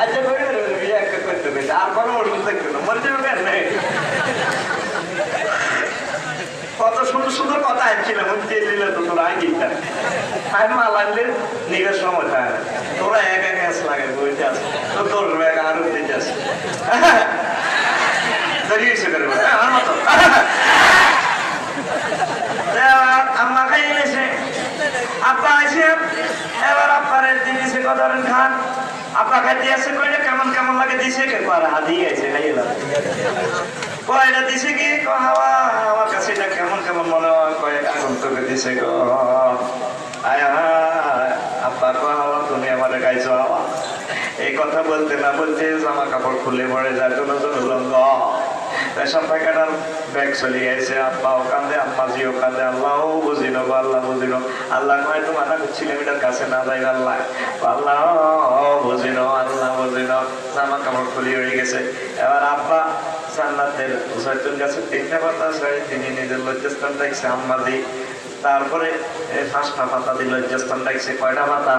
আচ্ছা করে বিয়ে একটা করতে পেরেছে, আর কোনো ওষুধ দেখবে না, মরে যাবে কেন? কত সুন্দর সুন্দর কথা আসছিল, দিলে তো তোরা গিয়ে আমি মালাইলে নিজের সময় থাকে না, তোরা এক এক গ্যাস লাগে বইতে আছে তো তোর ব্যাগ আরো দিতে আছে দাঁড়িয়েছে করে আমার মতো আম্মা খাই এনেছে, আপা আছে, এবার আপনার দিয়েছে কদরেন খান, আপা খাই দিয়েছে কইলে কেমন কেমন লাগে দিছে কে করা হাতি গেছে খাইলাম কয়টা দিছে কি হাওয়া, আমার কাছে এটা কেমন কেমন মনে হয়, কয়েক আগুন তোকে দিছে গো আয়া আব্বা কো হাওয়া তুমি আমাদের গাইছো হাওয়া। এই কথা বলতে না বলতে জামা কাপড় খুলে পড়ে যায়, জন্য লঙ্গ পেশাব পায়খানার ব্যাগ চলে গেছে, আব্বাও কান্দে, আম্মাজিও কান্দে, আল্লাহও বুঝিল, আল্লাহ বুঝিল, আল্লাহ হয়তো মানা করছিলাম এটার কাছে না যাই, আল্লাহ আল্লাহ বুঝিল, আল্লাহ বুঝিল, জামা কাপড় খুলে হয়ে গেছে। এবার আব্বা জান্নাতের জয়তুন গাছের তিনটা পাতা আছে, তিনি নিজের লজ্জাস্থান দেখছে, আম্মাজি তারপরে 5টা পাতা দিল, স্থান রাখছে কয়টা পাতা?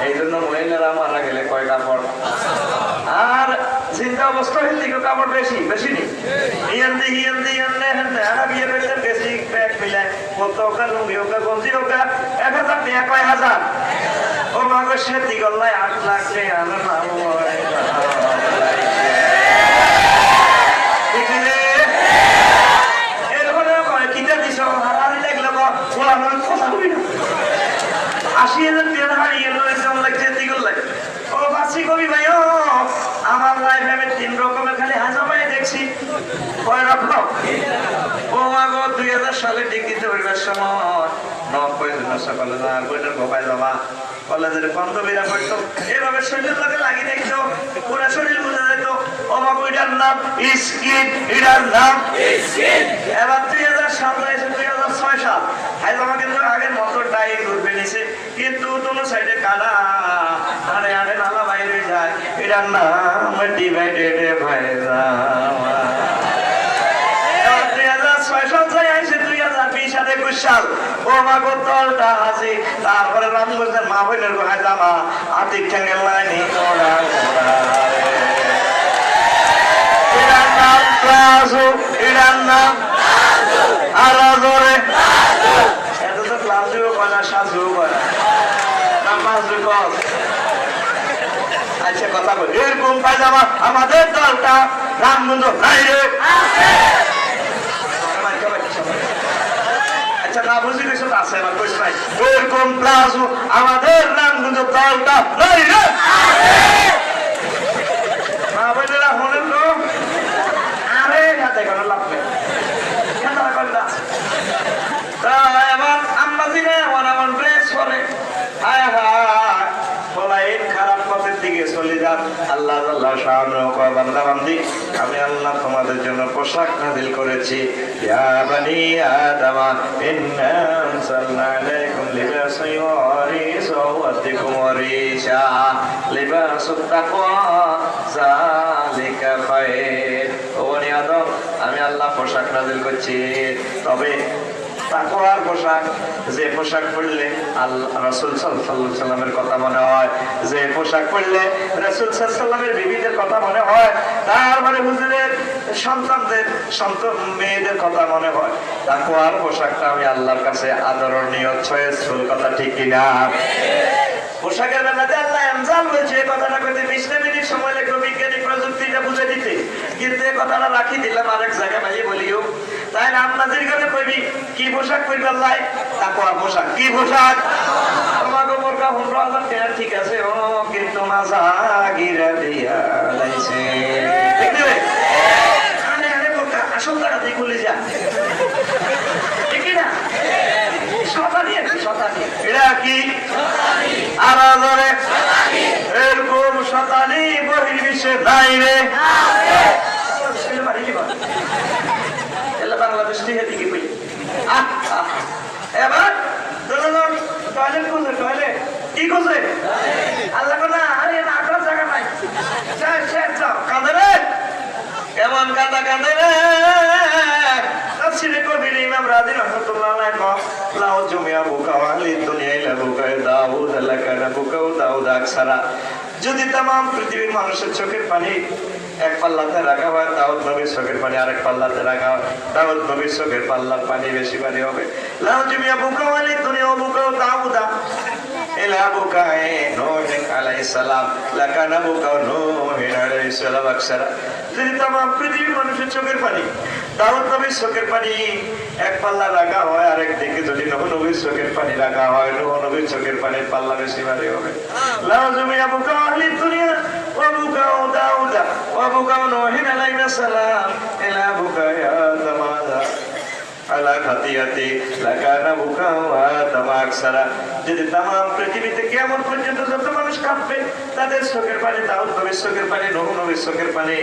এই জন্য মহিলারা মারা গেলে কয় কাপড়? আর চিন্তা অবস্থা হইলে কাপড় বেশি বেশি নেই, বিয়ে করলে বেশি ব্যাগ মিলায় কত হোকা লুঙ্গি হোকা গঞ্জি হোকা 1000 টাকা কয় হাজার? ও মাগো সে দিগল্লায় 8 লাখ এরপরে কিটা দিছ হারাহারি লাগলো কথা বলি না 80,000 টাকা হারিয়ে গেল একদম লাগছে দিগল্লায়। ও বাসি কবি ভাই ও আমার লাইফে আমি 3 রকমের খালি হাজামাই দেখছি। কয় রকম? ও মাগো 2000 সালে ডিগ্রিতে পড়বার সময় 90 জন সকালে না বইটার গোপায় জমা কলেজের বান্ধবীরা পড়তো, এভাবে শরীরের লাগে লাগি দেখতো, পুরো শরীর বুঝে যেত। ও মাগো এটার নাম স্কিন, এটার নাম স্কিন। এবার 2000 সাল হয়েছে 2006 সাল, হাইজামা কিন্তু আগের মতো ডাই ঘুরবে নিছে, কিন্তু দুটো সাইডে কাটা আরে আরে নালা বাইরে যায়, এটার নাম ডিভাইডেড ভাইজামা। এবার 2006 সাল যায় আইছে 2020 সালে 21 সাল, ও মাগো তলটা হাসি। তারপরে রামগঞ্জের মা বোনের গোহায় জামা আতিক ঠ্যাঙ্গের লাইনি ওরা এটার নাম প্লাজো, এটার নাম আর জোরে এত তো প্লাজো কয় না সাজু কয় না প্লাজো কয়। আচ্ছা কথা বল, এরকম পায়জামা আমাদের দলটা রামগঞ্জ নাই রে। আচ্ছা না বুঝি কিছু আছে আমার কইস নাই, এরকম প্লাজো আমাদের রামগঞ্জ দলটা নাই রে। মা বোনেরা হলেন তো আরে হাতে কোনো লাভ নেই খেলা করলা। তা এবার আম্মা দিনে এমন এমন ড্রেস পরে হায় হায় ফলাইন খারাপ পথের দিকে চলে যান। আল্লাহ আল্লাহ শাহানু কয় বান্দা বান্দি আমি আল্লাহ তোমাদের জন্য পোশাক নাযিল করেছি। ইয়া বানি আদমা ইন্না আনসালনা আলাইকুম লিবাসান ইউরি সাওয়াতিকুম ওয়া রিশা লিবাসুত তাকওয়া যালিকা খায়র। ও বনি আদম আমি আল্লাহ পোশাক নাযিল করছি, তবে তাকওয়ার পোশাক, যে পোশাক পরলে আল্লাহ রাসূল সাল্লাল্লাহু আলাইহি ওয়াসাল্লামের কথা মনে হয়, যে পোশাক পরলে রাসূল সাল্লাল্লাহু আলাইহি ওয়াসাল্লামের বিবিদের কথা মনে হয়, তারপরে হুজুরের সন্তানদের মেয়েদের কথা মনে হয়। তাকওয়ার পোশাকটা আমি আল্লাহর কাছে আদরণীয় ছয়ের কথা ঠিক কিনা? পোশাকের বেলাতে আল্লাহ এনজাল বলছে এই কথাটা কইতে 20 মিনিট সময় লাগলো বিজ্ঞানী প্রযুক্তিটা বুঝে দিতে, কিন্তু এই কথাটা রাখি দিলাম আরেক জায়গায় ভাই বলিও। তাই নাম নাজির করে কইবি কি পোশাক কইবে আল্লাহ? তাকওয়ার পোশাক। কি পোশাক? আমাকে বোরকা 15,000 টাকা ঠিক আছে, ও কিন্তু মাজা গিরা দিয়া লাইছে ঠিক রে। আরে আরে বোরকা আসল টাকা দিয়ে খুলে যা ঠিক না? শতানি আর কি শতানি, এটা কি শতানি? আর ধরে শতানি, এরকম শতানি বহির্বিশ্বে নাই রে। বাংলাদেশ থেকে দিকে বলি এবার টয়লেট করছে, টয়লেট কি করছে আল্লাহ না আরে না আপনার জায়গা নাই কাঁদে রে, কেমন কাঁদা কাঁদে রে। তাফসীরে কবির ইমাম রাজি রাহমাতুল্লাহ আলাইহি লাউ জুমিয়া বুকাওয়া লিদুনিয়া লা বুকায় দাউদ লাকানা বুকাউ দাউদ আকসারা। যদি तमाम পৃথিবীর মানুষের চোখের পানি এক পাল্লাতে রাখা হয়, দাউদ নবীর চোখের পানি আরেক পাল্লাতে রাখা হয়, দাউদ নবীর চোখের পাল্লার পানি বেশি পানি হবে। লাউ জুমিয়া বুকাওয়া লিদুনিয়া বুকাউ দাউদা ইলা বুকায়ে নূহ আলাইহিস সালাম লাকানা বুকাউ নূহ আলাইহিস সালাম আকসারা। যদি तमाम পৃথিবীর মানুষের চোখের পানি দাউদ নবীর চোখের পানি এক পাল্লা রাখা হয়, আরেক দিকে যদি নূহ নবীর চোখের পানি রাখা হয়, নূহ নবীর চোখের পানির পাল্লা বেশি ভারী হবে। লাউ জুমিয়া বুকাউ লিদুনিয়া ওয়া বুকাউ দাউদা ওয়া বুকাউ নূহ আলাইহিস সালাম ইলা বুকায়ে আদম আলা খাতিয়াতি লাকানা বুকাউ আদম আকসারা। যদি तमाम পৃথিবীতে কিয়ামত পর্যন্ত যত মানুষ কাঁদবে তাদের চোখের পানি দাউদ নবীর চোখের পানি নূহ নবীর চোখের পানি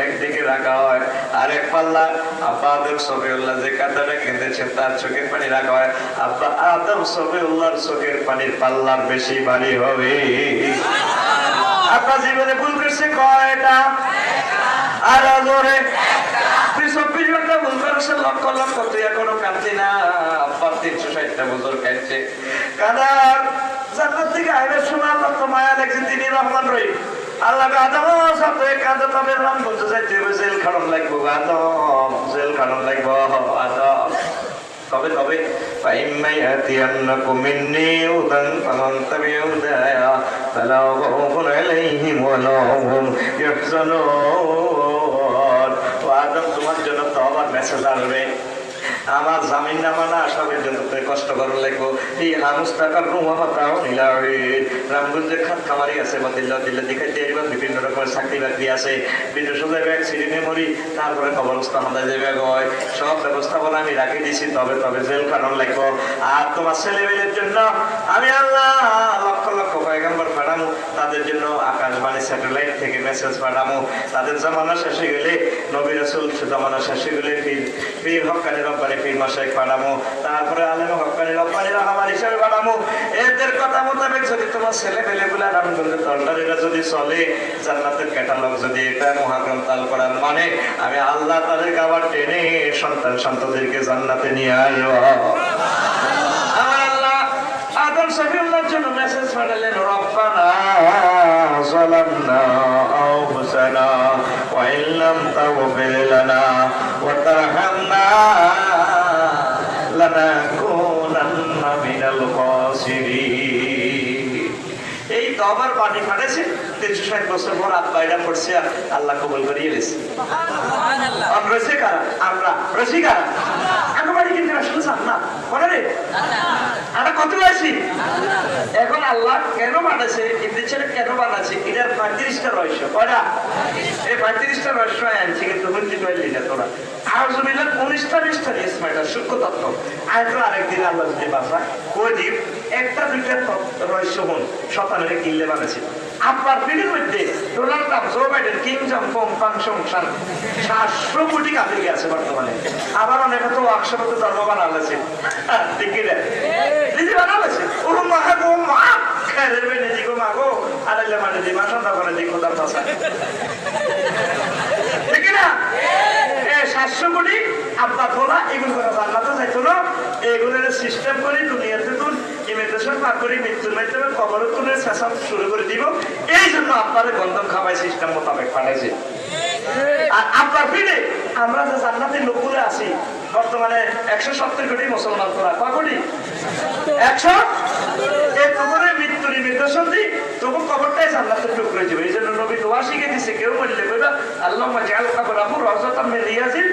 একদিকে রাখা হয়, আরেক পাল্লা আব্বা আদম সফিউল্লাহ যে কাঁদাটা কেঁদেছেন তার চোখের পানি রাখা হয়, আব্বা আদম সফিউল্লাহর চোখের পানির পাল্লার বেশি ভারী হবে। আপনার জীবনে ভুল করছে কয়টা? আর জোরে 24 ঘন্টা ভুল করেছে লক্ষ লক্ষ, তুই এখনো কাঁদছি না? আব্বার 360টা বছর কাঁদছে। কাদার জান্নাত থেকে আইবের সময় আল্লাহ তো মায়া লাগছে, তিনি রহমান রহিম। আল্লাহ আদম সাথে কাঁদে তবে রাম বলতে চাইতে জেল খাটন লাগবো, আদম জেল খাটন লাগবো আদম। তবে তবে তোমার জন্য তো আবার মেসেজ আসবে, আমার জামিন নামা না সবের জন্য কষ্ট করার লাগবো। এই হামুস্তাকার রুমাতাও নিলাবে রামগঞ্জের খাত খামারি আছে বা দিল্লা দিল্লা দেখাইতে এবার বিভিন্ন রকমের চাকরি বাকরি আছে, বিদেশ যাবে সিডি মেমোরি, তারপরে কবরস্থ হামলা যাবে হয়, সব ব্যবস্থাপনা আমি রাখি দিছি। তবে তবে জেল কারণ লাগবো। আর তোমার ছেলেমেয়েদের জন্য আমি আল্লাহ লক্ষ লক্ষ পয়গম্বর পাঠামো, তাদের জন্য আকাশবাণী স্যাটেলাইট থেকে মেসেজ পাঠামো। তাদের জামানা শেষে গেলে নবী রাসূল জামানা শেষে গেলে পীর হক্কানি রব্বানি পীর মাশাইখ পাঠামো, তারপরে আলেম হক্কানি রব্বানি রাহমান হিসেবে পাঠামো। এদের কথা মোতাবেক যদি তোমার ছেলে পেলেগুলা রামগঞ্জের তলটারিরা যদি চলে, জান্নাতের ক্যাটালগ যদি এটা মহাগ্রন্থ আল কোরআন মানে, আমি আল্লাহ তাদেরকে আবার টেনে সন্তান সন্ততিদেরকে জান্নাতে নিয়ে আসবো। আমার আল্লাহ আদম সফিউল্লাহর জন্য মেসেজ পাঠালেন, রব্বানা যালামনা আনফুসানা ওয়া ইন লাম তাগফির লানা ওয়া তারহামনা লানাকুনান্না মিনাল খাসিরিন। এই তওবার পানি ফাটেছে 360 বছর পর আত্মাইরা পড়ছে, আল্লাহ কবুল করিয়ে দিয়েছে। সুবহানাল্লাহ। আমরা রয়েছে কারা? আমরা রয়েছি কারা? আমাদের কিন্তু আসলে জান্নাত কোন রে? আমরা কত আছি? এখন আল্লাহ কেন বানাইছে, ইবলিসের কেন বানাইছে, এটার 35টা রহস্য। কয়টা? এই 35টা রহস্য আনছি কিন্তু বুঝতে পারলি না তোরা। আউযুবিল্লাহ 19টা 20টা ইসমাইলটা সূক্ষ্ম তত্ত্ব। আজকে আরেকদিন আল্লাহ যদি বাঁচায় ওই দিন একটা দুইটা রহস্য হন শতানের কিনলে বানাইছে। আপনার পিঠের মধ্যে ডোনাল্ড ট্রাম্প, জো বাইডেন, কিং জং পং পাং সংসার 700 কোটি কাফির আছে বর্তমানে। আবার অনেকে তো 100 মতো ধর্ম বানালেছে, ঠিক কিনা? নিজে বানালেছে ও মা গো মা খেলের বেনে দিগো মা গো আড়াইলে মানে দি মা সন্ধ্যা করে দি খোদার ভাষা, ঠিক কিনা? 700 কোটি আব্বা তোলা এগুলো করে জান্নাতে যাইতো না, এগুলোর সিস্টেম করে দুনিয়াতে তুল ইমিগ্রেশন পার করে মৃত্যুর মাধ্যমে কবর তুলে শেষা শুরু করে দিব। এই জন্য আপনার গন্ধম খাবাই সিস্টেম মোতাবেক পাঠাইছে। আর আপনার ফিরে আমরা যে জান্নাতে লোকগুলো আছি বর্তমানে 170 কোটি মুসলমান, তোরা কয় কোটি? 100। এই তোমার মৃত্যুর ইমিগ্রেশন দিই তবু কবরটাই জান্নাতের টুকরে যাবে। এই জন্য নবী দোয়া শিখে দিচ্ছে, কেউ বললে কইবা আল্লাহুম্মা জাআল কবরাহু রাওযাতাম মিন রিয়াজিল,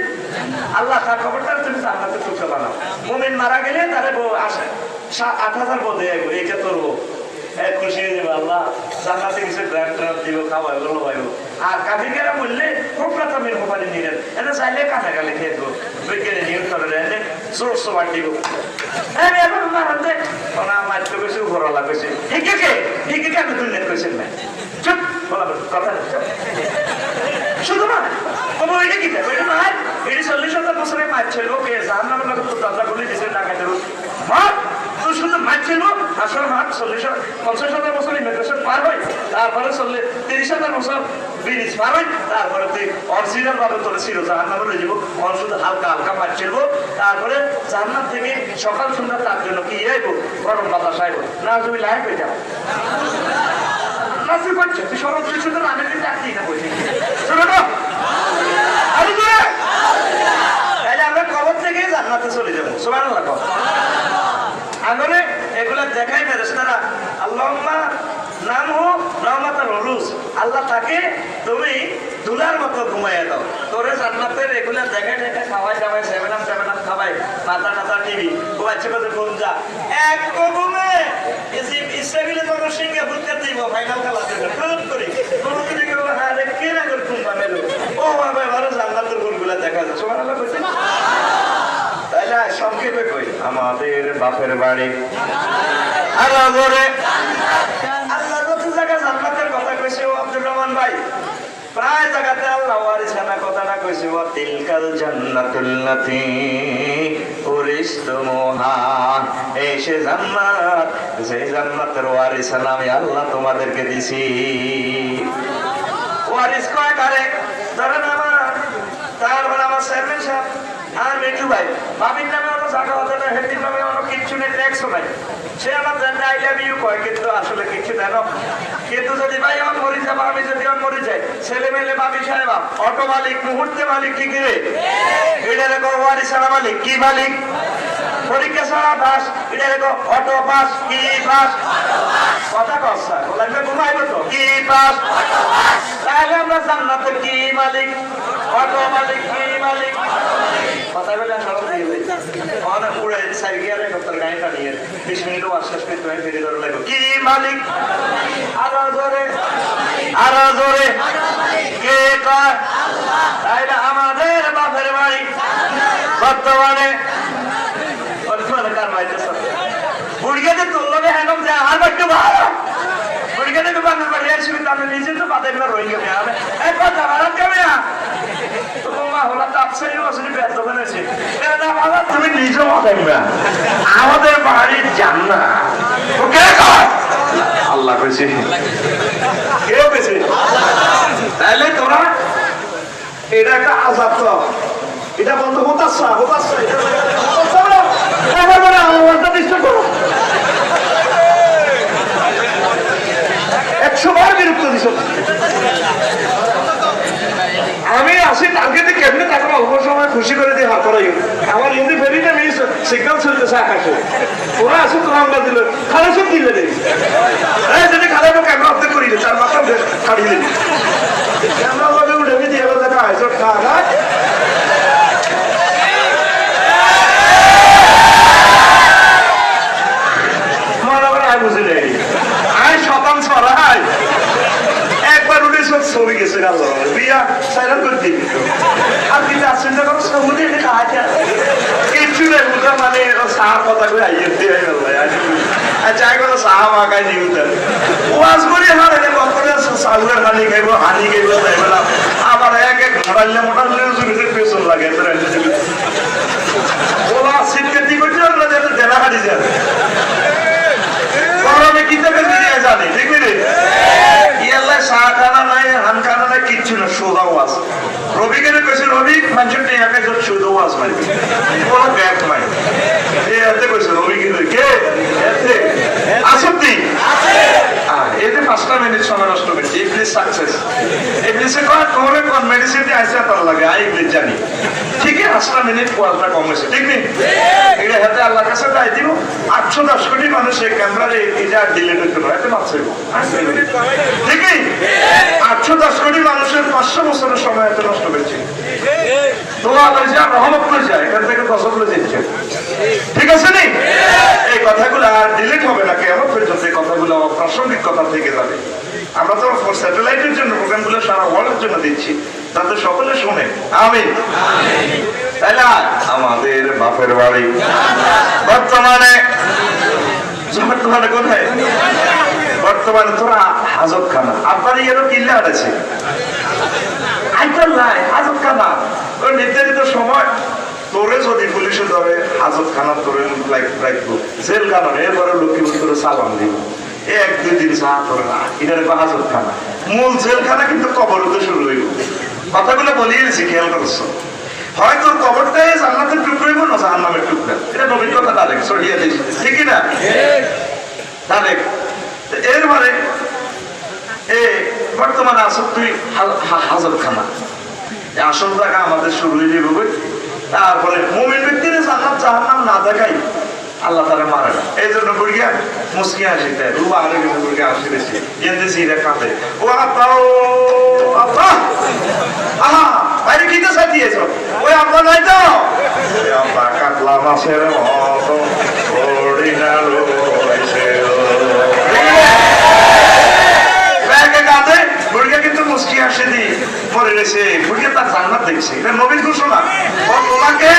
আল্লাহ তার কবরটা তুমি জান্নাতের টুকরা বানাও। মুমিন মারা গেলে তারে 8,000 বউ দেয়, এইটা তোর খুশি হয়ে যাবে, আল্লাহ জান্নাতে কিছু গ্র্যান্ড ট্রান্ট দিব, খাওয়াই বলো ভাইব। আর কাফিররা বললে খুব প্রাথমিক মোবাইলে নিলেন, এটা চাইলে কানে গালে খেয়ে দেবো, বিজ্ঞানী নিয়োগ করে এনে জোর সোবার দিব। মারতে গেছে ঘোরালা গেছে, হিকে কে হিকে কে দুনিয়া কইছেন না, চুপ বলা কথা শুধু না কবো এটা কি থাকে, এটা নয় এটি 40,000 বছরে মারছিল কে যার নামে লোক তো দাদা বলে দিছে ডাকাতের মার তো শুধু মারছিল আসলে মার 50,000 বছর ইমিগ্রেশন পার হয়, তারপরে 30,000 বছর ব্রিটিশ পার হয়, তারপরে তুই অরিজিনাল ভাবে তোরে ছিল যার নামে রয়ে যাবো, শুধু হালকা হালকা মারছিল। তারপরে জান্নাত থেকে সকাল সন্ধ্যা তার জন্য কি আইব, গরম বাতাস আইব না, তুমি লাইভ হয়ে যাও নাচি করছে তুই সরব শুধু আমি কিন্তু চাকরি না বলছি শোনো তো তাহলে আমরা কবর থেকে জান্নাতে চলে যাবো। সুবহানাল্লাহ। আগরে এগুলা দেখাই ফেরেশতারা আল্লাহুম্মা নামহু রাহমাতাল রুস, আল্লাহ তাকে তুমি দুলার মতো ঘুমাইয়া দাও। তোরে জান্নাতের এগুলা দেখাই দেখাই খাওয়াই দাওয়াই 7 খাওয়াই মাথা মাথা টিভি ও বাচ্চা কথা ঘুম যা এক ঘুমে ইসরায়েলে তো সিংহে ফুটতে দিব ফাইনাল খেলা দেবে খুব করে কোনো দিকে কেউ হারে কে না করে ঘুম পাবেলো ও বাবা ভালো জান্নাতের গুণগুলা দেখা যায়। সুবহানাল্লাহ কইছে না? তাইলে সংক্ষেপে কই আমাদের বাপের বাড়ি আল্লাহ ধরে আল্লাহ যত জায়গা জান্নাতের কথা কইছে ও আব্দুর রহমান ভাই, প্রায় জায়গাতে আল্লাহ ওয়ারিস খানা কথাটা কইছে ও তিলকাল জান্নাতুল্লাতী উরিসতুমুহা, এই সে জান্নাত যে জান্নাতের ওয়ারিস আমি আল্লাহ তোমাদেরকে দিছি। ওয়ারিস কয় কারে? ধরেন তারপর আমার চেয়ারম্যান সাহেব আর মিঠু ভাই, বাবির নামে অন্য জায়গা হতে না, হেতির নামে অন্য কিচ্ছু নেই, ট্যাক্সও নাই। সে আমার জানলে আই লাভ ইউ কয়, কিন্তু আসলে কিচ্ছু দেন। কিন্তু যদি ভাই অন মরি যাবো, আমি যদি অন মরি যাই, ছেলে মেলে বাবি সাহেব অটো মালিক, মুহূর্তে মালিক, কি কিরে এটা দেখো ওয়ারি ছাড়া মালিক, কি মালিক? পরীক্ষা ছাড়া বাস, এটা দেখো অটো বাস, কি বাস? কথা কসা বলবে ঘুমাইবো তো, কি বাস? তাহলে আমরা জান্নাতের কি মালিক? অটো মালিক, কি মালিক? কথা বলে সরব দিয়ে অনেক উড়ে সাই গিয়ারে ডক্টর গাড়িটা নিয়ে 20 মিনিটও আশ্বাস করতে হয়, ফিরে ধরে লাগবে, কি মালিক? আরো জোরে, আরো জোরে, কে কয়? তাইলে আমাদের বাপের বাড়ি বর্তমানে কার বাড়িতে বুড়িয়াতে তুললে হ্যাঁ যে আর একটু ভালো বুড়িয়াতে তো বাংলা বাড়ি আসবি, তাহলে নিজে তো বাদে এবার রয়ে গেবে। এক কথা ভারত যাবে না তুমি নিজে আমাদের বাড়ির জান্নাত আল্লাহ কইছে, কেউ কইছে? তাহলে তোরা এটা একটা আজাদ, তো এটা বন্ধ হতাশা হতাশা আমার নিশ্চয় করো 100 বার বিরক্ত দিছ। আমি আসি টার্গেটে কেমনে তাকে অল্প সময় খুশি করে দিয়ে হাত করাই। আমার হিন্দি ফেরিটা মিস সিগন্যাল চলতেছে আকাশে, ওরা আসে তো আমরা দিল খালে সব দিলে দেয় যদি খালে ক্যামেরা অর্ধেক করি তার মাথা ছাড়িয়ে দিই ক্যামেরা ভাবে উঠে দিয়ে দেখা হয় চোট খাওয়া মনে করে আয় বুঝে নেই আয় শতাংশ রায় একবার উঠে সব ছবি গেছে বিয়া সাইরান করে দিবি আর কিন্তু আসছেন না কোনো সবুজে এটা খাওয়া কিচ্ছু নেই বুঝা মানে সাহা কথা করে আইয়ে দিয়ে গেল চাই কোনো সাহা মাখায় নি উঠার ওয়াজ করি হার এটা কতটা সাউরের হানি খাইব হানি খাইব তাই বললাম আবার এক এক ঘটাইলে মোটাইলে জুড়িতে পেছন লাগে ওলা সিটকে কি করছে আমরা যাতে দেনা হারি যান গরমে কি থেকে দিয়ে জানি ঠিক রে ইয়াল্লাহ শাহ খানা নাই হান খানা নাই কিচ্ছু না সোজা ওয়াজ রবিকে কইছে রবি মানুষের নিয়ে একা যত সোজা ওয়াজ মারবি কোনো ব্যাগ নাই এই এতে কইছে রবি কিন্তু কে এতে আসুতি এতে 5 মিনিট সময় নষ্ট করছি ইবলিস সাকসেস ইবলিসে কয় তোরে কোন মেডিসিন দিয়ে আইসা তোর লাগে আই ইবলিস জানি ঠিক আছে 5 মিনিট পড়াটা কম হয়েছে ঠিক নেই এটা হাতে আল্লাহর কাছে দাই দিব 810 কোটি মানুষ এই ক্যামেরারে এটা ডিলিট করতে পারে এত মাত্র ঠিক নেই 810 কোটি মানুষের 500 বছরের সময় এত নষ্ট করেছে দোয়া করেছে আর রহমত করেছে এখান থেকে কসবলে দিচ্ছে ঠিক আছে নি এই কথাগুলো আর ডিলিট হবে না কেমন পর্যন্ত এই কথাগুলো প্রাসঙ্গিক কথা থেকে যাবে আমরা তো স্যাটেলাইটের জন্য প্রোগ্রামগুলো সারা ওয়ার্ল্ডের জন্য দিচ্ছি তাতে সকলে শুনে আমিন তাই না আমাদের বাপের বাড়ি বর্তমানে কোথায় বর্তমানে তোরা হাজত খানা আপনার এরও কিল্লা আছে হাজত খানা ওই নির্ধারিত সময় তোরে যদি পুলিশে ধরে হাজত খানা তোরে রাখবো জেল খানা এরপরে লক্ষ্মীপুর করে সালাম দিব 1-2 দিন সাহা করে না এটার হাজত খানা মূল জেলখানা কিন্তু কবর হতে শুরু হইব কথাগুলো বলিয়েছি খেয়াল করছো হয়তো কবরটাই জান্নাতের টুকরো হইব না জাহান্নামের টুকরা এটা নবীর কথা ডাইরেক্ট সরিয়ে দিয়েছি ঠিক না ডাইরেক্ট এরপরে বর্তমানে আসো তুই হাজত খানা আসল জায়গা আমাদের শুরু হয়ে যাবে তারপরে মুমিন ব্যক্তির জান্নাত জাহান্নাম না দেখাই আল্লাহ তারা মারে না এই জন্য বুড়িয়া মুসকি হাসি দেয় রুবা আরে বুড়িয়া হাসি দিয়েছে এতে সিরে কাঁদে ও আপা ও আপা আহা বাইরে কিতে সাথিয়েছ ওই আপা নাই তো আপা কাতলা মাছের মতো অর্ডিনারো হইছে ব্যাগে কাঁদে বুড়িয়া কিন্তু মুসকি হাসি দি পরে রয়েছে বুড়িয়া তার জান্নাত দেখছে এটা নবীর ঘোষণা ও তোমাকে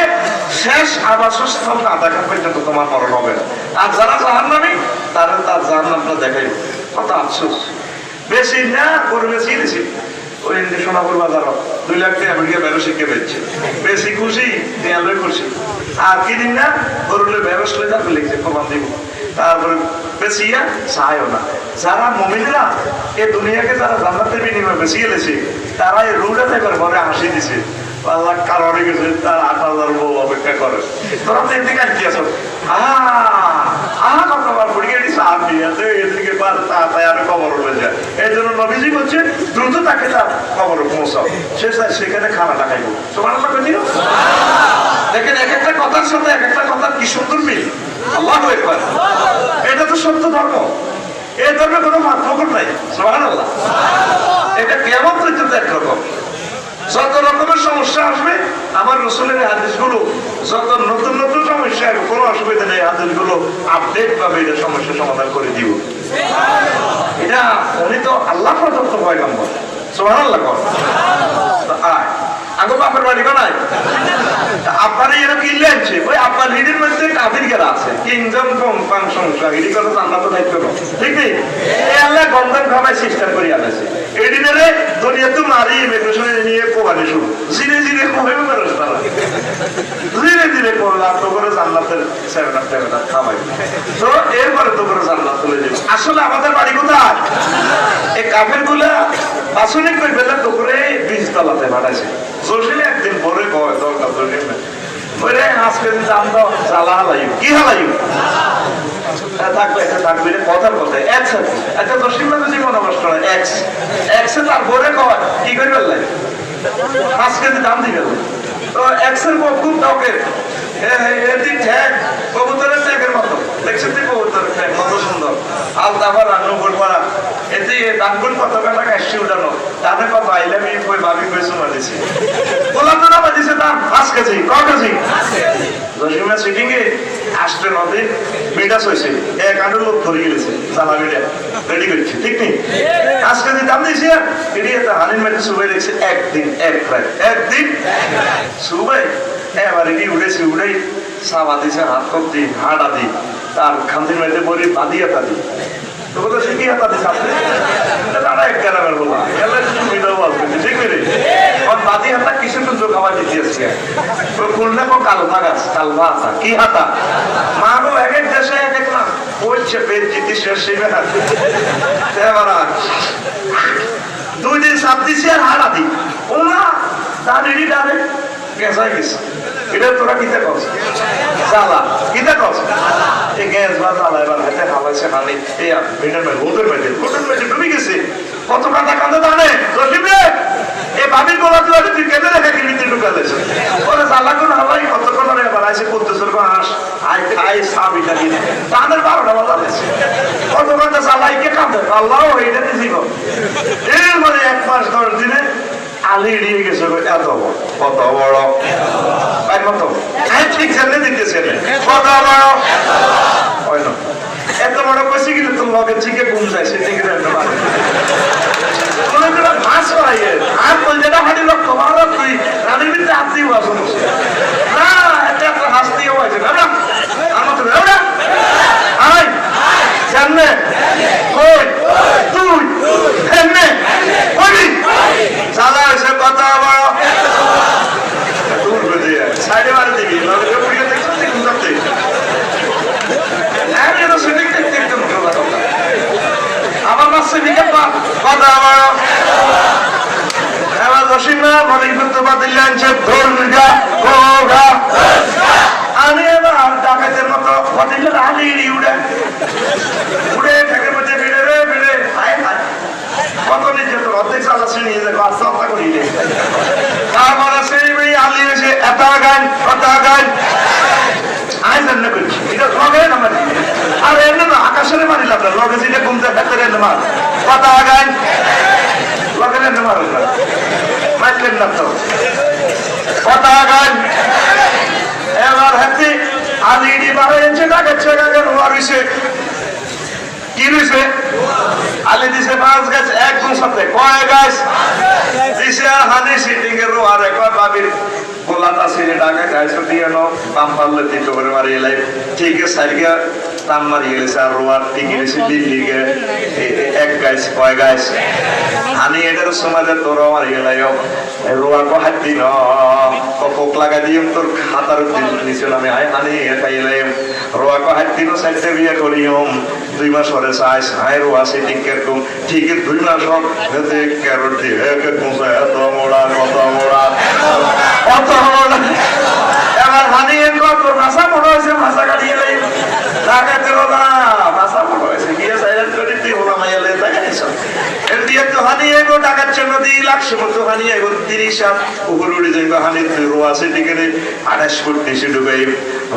শেষ আবাসস্থল না দেখা পর্যন্ত তোমার মরণ হবে না আর যারা জাহান্নামী তারা তার জাহান্নামটা দেখাই কত আফসোস বেশি না করে বেশি দিছি ওই সোনাপুর বাজার 2 লাখ টাকা আমেরিকা বেরো শিখে পেয়েছে বেশি খুশি দেয়ালে খুশি আর কি দিন না গরুলে বেরোস লই তারপরে লিখছে কমান দিব তারপরে বেশিয়া চায়ও না যারা মুমিনরা এই দুনিয়াকে যারা জান্নাতের বিনিময়ে বেশি গেলেছে তারা এই রুটা এবার ঘরে হাসি দিছে আল্লাহ কারণে গেছে তার 8,000 বউ অপেক্ষা করে তোরা তো এদিকে কি আছো কতবার পড়িয়ে সাপ দিয়ে এদিকে তাই আর কবর উঠে যায় এই জন্য নবীজি বলছে দ্রুত তাকে তার কবর পৌঁছাও সে সেখানে খানাটা খাইব সুবহানাল্লাহ কইছিল দেখেন এক একটা কথার সাথে এক একটা কথা কি সুন্দর মিল আল্লাহু আকবার এটা তো সত্য ধর্ম এই ধর্মে কোনো পার্থক্য নাই সুবহানাল্লাহ এটা কিয়ামত পর্যন্ত একরকম যত রকমের সমস্যা আসবে আমার রাসূলের হাদিসগুলো যত নতুন নতুন সমস্যা কোনো অসুবিধা নেই হাদিসগুলো আপডেট ভাবে এটা সমস্যা সমাধান করে দিব এটা উনি তো আল্লাহ প্রদত্ত পয়গম্বর সুবহানাল্লাহ আগে বাপের বাড়ি বানায় আপনারা এরকম কি লেনছে ওই আপনার লিডের মধ্যে কাফির গেরা আছে কিংজন কম সংখ্যা এটি কথা জান্নাত দায়িত্ব ঠিক নেই এই আল্লাহ গন্ধন খাবাই সিস্টেম করে আনেছে এই দিনে দুনিয়া তো মারি ইমিগ্রেশনে নিয়ে কোবানি শুরু ধীরে ধীরে কমে বেরোস তারা ধীরে ধীরে করলাম তো করে জান্নাতের 7 টাকা খাবাই তো এরপরে তো করে জান্নাত চলে যাবে আসলে আমাদের বাড়ি কোথায় এই কাফের গুলা বাসনিক করে বেলা তো করে 20 তলাতে বাড়াইছে জসিলে একদিন পরে কয় দরকার জসিল না ওরে আজকে দাম দাও জ্বালা হালাই কি হালাই থাকবে এটা থাকবে কথার কথা একসাথে একটা জসিল না যদি মনে কষ্ট হয় এক্সে তার পরে কয় কি করে বললাই 5 কেজি দাম দিবে তো এক্সের খুব টকের এটি ঠ্যাক কবুতরের ট্যাগের মতো দেখছেন তুই কবুতরের ট্যাগ কত সুন্দর আলতা আবার রান্না করা এতে দানগুল কত কাটা কাশি উঠানো তাদের কত আইলামি কই ভাবি কই সুমা দিছে বলা তো না বাজিছে দাম 5 কেজি ক কেজি জসিমা সিটিং এ আসতে নদী মেডাস হইছে এক আন্ডু লোক ধরে গেছে সালা মিডিয়া রেডি করছে ঠিক নেই 5 কেজি দাম দিছে এটি এটা হানিন মেটে সুবাই দেখছে একদিন এক রাত একদিন সুবাই এবারে কি উড়েছে উড়েই সাবা দিছে হাত কপতি হাড়া দি তার খান্তির মেয়েতে বলি বাদিয়া তাদি তো বলতে সে কি হাতা দিছে আপনি তারা এক গ্রামের বলা এলে সুবিধাও আসবে ঠিক রে কারণ বাদি হাতা কিসের জন্য খাবার দিতে আসছে তো খুলনা কোন কালভা গাছ কালভা হাতা কি হাতা মানো এক এক দেশে এক এক না বলছে পেট জিতি শেষ শিবে না এবারা 2 দিন সাত দিছে আর হাড়া দি ওনা দাঁড়িয়ে ডালে গেছাই গেছে এটা তোরা কিতে কস জ্বালা কিতে কস এই গ্যাস বা জ্বালা এবার হাতে হালাইছে হানি এই ভিটার মেয়ে ওদের মেয়ে ডুবে গেছে কত কাঁদা কাঁদা জানে রসিম রে এই বাবির গোলা তুই কেঁদে রেখে কি ভিতরে ঢুকা দিয়েছে ওরা জ্বালা করে হালাই কতক্ষণ ধরে এবার আইসে করতেছে হাঁস আই খাই সাবিটা কিনে তাদের 12টা বাজা দিয়েছে কত কাঁদা জ্বালাইকে কাঁদে আল্লাহ এইটা দিছিল এরপরে 1 মাস 10 দিনে আলি এড়িয়ে গেছে এত কত বড় ভাই কত ঠিক ছেলে দিতেছে কত বড় হয় না এত বড় কইছি কিন্তু তোর লগে চিকে ঘুম যায় সে ঠিক মাছ হয় আর যেটা হাঁটি লোক তোমার তুই রানের ভিতরে হাত দিয়ে আসো না এটা একটা হাসতে হয়েছে না আমার তো আয় জানলে কই তুই এমনে কইবি সাদা এসে কথা বড় দূর বুঝে সাইডে মারে দিবি লগে পুরিয়ে দেখছিস তুই ঘুরতে আমি তো সেদিক দেখতে একটু মোটা কথা আমার মাসে দিকে কথা বড় এবার রসিমা মালিক করতে পারলেন যে দুর্গা গোগা আমি এবার ডাকাতের মতো পাতিলের আলি উড়ে উড়ে থেকে বলছে ভিড়ে রে ভিড়ে হায় হায় কত নিজে তো অর্ধেক চাল আছে নিয়ে যাবে আস্তে আস্তে করিলে তারপরে সেই আলি এসে এত গান আয় জান্ন করছি এটা লগে না মারি আর এমনি না আকাশের মারিলাম না লগে যেটা কমতে ডাক্তার এনে মার কথা গান লগে এনে মারো না মারলেন না তো কথা গান এবার হাতে আলিডি বারে এসে ডাকাচ্ছে গান হইছে কি হইছে আলি দিছে 5 গাছ একদম সাথে কয় গাছ দিছে হানি সিটিং এর আর একবার বাবির গোলাটা ছেড়ে ডাকা গাছ দিয়ে নো পাম পারলে দিতে করে মারি এলাই ঠিক আছে সাইরিয়া টান মারিয়ে গেছে আর রোয়ার টিকে গেছে দিল্লিকে এক গাইস কয় গাইস হানি এটার সমাজে তোর মারি গেলাই রোয়া কো হাতি ন পোক লাগা দিম তোর হাতার দিন নিচে আমি আয় হানি খাইলাম রোয়া কো হাতি ন সাইতে বিয়া করিম 2 মাস পরে সাইস আয় রোয়া সেটিং কেরকম ঠিক 2 মাস হোক এতে ক্যারট দিয়ে এক কোসা এত মোড়া কত মোড়া এবার হানি কত ভাষা বড় হয়েছে ভাষা কাটিয়ে লাই টাকা দেব না ভাষা বড় হয়েছে গিয়ে সাইলেন্ট করে দিই ওরা মাইয়ালে টাকা নিছ এমডিএ তো হানি এগো টাকার জন্য 2 লাখ মতো হানি এগো 30 হাত উপরে উড়ে যাইবা হানি রোয়া সিটি করে 28 ফুট নিচে ঢুকাই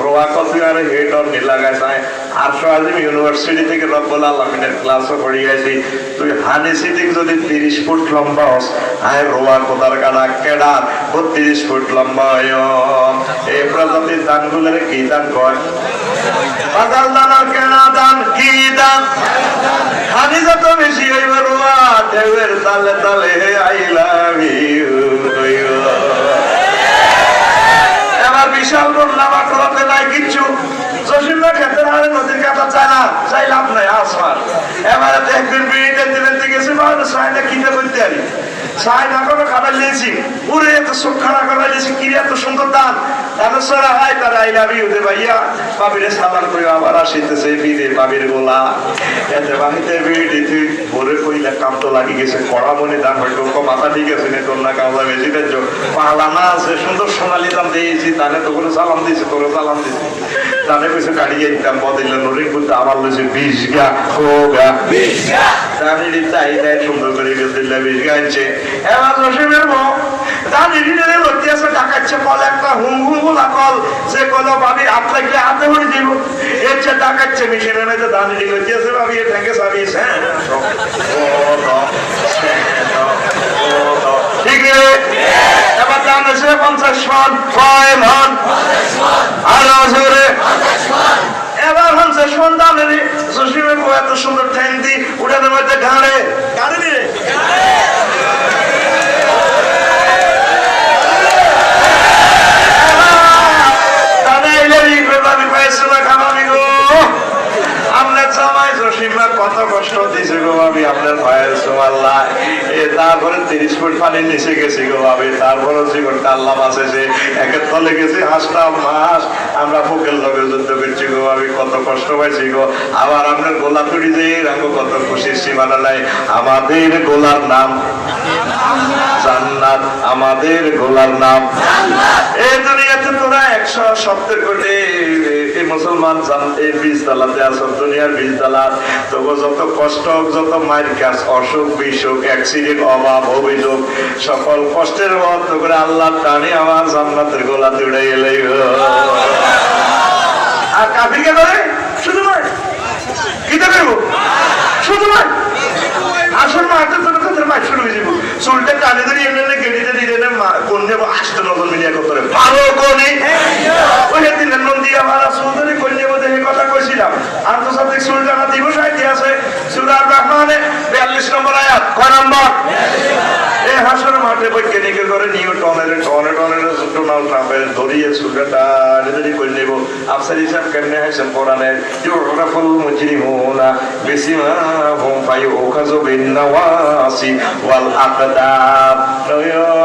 রোয়া কত আর হেড অন লাগায় যায় আর সোয়াজিম ইউনিভার্সিটি থেকে রব্বুল আলামিনের ক্লাসও পড়ে গেছি তুই হানি সিটি যদি 30 ফুট লম্বা হস আয় রোয়া কোদার কাটা কেডা 32 ফুট লম্বা হয় এই প্রজাতির দানগুলোর কি দান কয় বাদাল দান আর কেনা দান কি দান হানি যত বেশি হইবে রোয়া ঢেউয়ের তালে তালে আই লাভ ইউ এবার বিশাল বন্যা বাটলাতে নাই কিচ্ছু জসিমরা খেতে হারে নদীর কাটা চায় না চাই লাভ নাই আসমার এবারে একদিন বিড়িতে দিলেন দিকে গেছে বাবা সাইনা কিনে করতে পারি সাই না কোনো খাবার নিয়েছি পুরে এত চোখ খারাপ করা নিয়েছি কিরে এত সুন্দর দান দানেশ্বরা হয় তারা আই লাভ ইউ দে ভাইয়া বাবিরে সালাম করে আবার আসিতেছে ফিরে বাবির গোলা এতে বাহিতে বিড়ি তুই ভোরে কইলে কাম তো লাগি গেছে কড়া মনে দান হয়তো মাথা ঠিক আছে না তোর না কামলা বেশি দেখ পালা না আছে সুন্দর সোনালি দাম দিয়েছি তাহলে তো কোনো সালাম দিয়েছে তোর সালাম দিয়েছি তাহলে কিছু কাটিয়ে দিতাম বদিল নরিং করতে আবার লইছে 20 গা হোগা 20 গা দানির চাই দেয় সুন্দর করে দিল্লা 20 গা আনছে এবার রসিমের বউ দানির নিয়ে লতি আছে টাকাচ্ছে কল একটা হুম হুম বলা কল সে কল ভাবি আপনাকে হাতে হয়ে দিব এর চেয়ে টাকাচ্ছে মিশনে না যে দানির লতি আছে ভাবি এ ঠেকে সাবিস হ্যাঁ ঠিক রে এবার দাম আছে 50 মন 5 মন আরো জোরে এবার 50 মন দামের সুশীমের বউ এত সুন্দর ঠ্যাং দি উঠানের মধ্যে ঘাড়ে গাড়ি রে কত কষ্ট দিয়েছে গো ভাবি আপনার ভাইয়ের সোমাল্লাহ তারপরে 30 ফুট পানির নিচে গেছি গো ভাবি তারপরে জীবনটা আল্লাহ বাঁচেছে একের তলে গেছি হাসটা মাস আমরা ফুকের লগে যুদ্ধ করছি গো ভাবি কত কষ্ট পাইছি গো আবার আপনার গোলা তুড়ি যে রাখো কত খুশির সীমানা নাই আমাদের গোলার নাম জান্নাত আমাদের গোলার নাম এই দুনিয়াতে তোরা 170 কোটি এই মুসলমান এই 20 তলাতে আসো দুনিয়ার 20 তলা তবু যত কষ্ট যত মায়ের কাজ অসুখ বিসুখ অ্যাক্সিডেন্ট অভাব অভিযোগ সকল কষ্টের মত করে আল্লাহ টানে আমার জান্নাতের গোলাতে উড়ে এলেই আর কাফিরকে ধরে শুধু নয় কি দেবো শুধু নয় আসল মাঠে তোর তোদের মাছ শুরু হয়ে যাবো চুলটা টানে ধরে এনে গেড়িতে দিয়ে কোন নেবো 8 নজর মিলিয়ে করতে পারো কোনে ওই দিনের নন্দী আমার সুন্দরী কোন নেবো দেখে কথা কইছিলাম আন্তর্জাতিক চুল টানা দিবস আইতে আছে সূরা রহমানে 42 নম্বর আয়াত কয় নম্বর এই হাসর মাঠে বৈজ্ঞানিকের করে নিউটনের ডোনাল্ড ট্রাম্পের ধরিয়ে চুলটা টানে ধরে কোন নেবো আফসার হিসাব কেমনে হাসেন কোরআনে ইউরাফুল মুজরিমুনা বিসিমাহুম ফায়ুখাযু বিন-নাওয়াসি ওয়াল আকদাম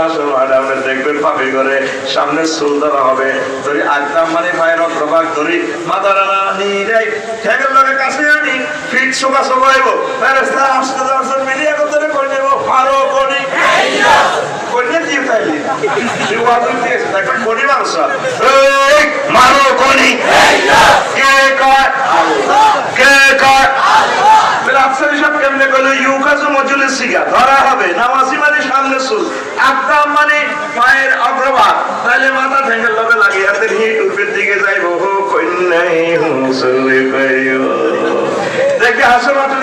আসল মাঠে দেখবেন পাপি করে সামনে চুল ধরা হবে ধরি আকদাম মানে পায়ের অগ্রভাগ ধরি মাথাটা নিয়ে ঠেকের লগে কাছে আনি ফিট সোকা সোকাইব ফেরেশতা আসতে দর্শন মিলিয়ে করতে করে নেব পারো কোনি কোনি দিয়ে তাইলি তুই ওয়াজু দিয়ে একটা কোনি মানুষ এই মারো কোনি কে কয় আল্লাহ কে কয় আল্লাহ বলে আফসার হিসাব কেমনে কইলো ইউকাজু মজুলিস সিগা ধরা হবে নামাজি মানে সামনে চুল আকদাম মানে পায়ের অগ্রভাগ তাহলে মাথা ঠেঙ্গের লগে লাগে হাতে হিট উপরের দিকে যাইবো কন্যাই হুসলে কইও দেখে হাসর মাঠে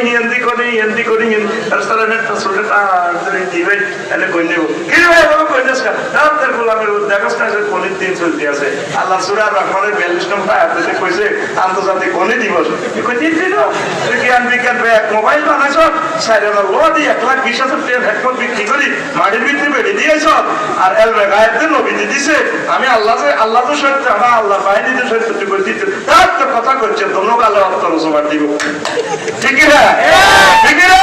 হিন্দি কোনি করি এন্দি করি রেস্টুরেন্টটা সুলটা ধরে দিবে এনে কই নেব কি ভাই বাবা কই দেশ কা তার গোলামের দেখছ না যে কোন দিন চলতে আছে আল্লাহ সূরা রহমানের 42 নম্বর আয়াতে কইছে আন্তর্জাতিক কোন দিবস কই দিন দিন বিজ্ঞান বিজ্ঞান এক মোবাইল বানাইছ সাইরেনা লো দি 1,20,000 টাকা হেডফোন বিক্রি করি মাটির ভিতরে বেড়ে দিয়েছ আর এল গায়েতে নবী দিছে আমি আল্লাহ তো সত্য আমার আল্লাহ বাইরে দিতে সত্য করে দিতে তার তো কথা করছে দোনো কালে অত্তর জবাব দিব ঠিক না ঠিক না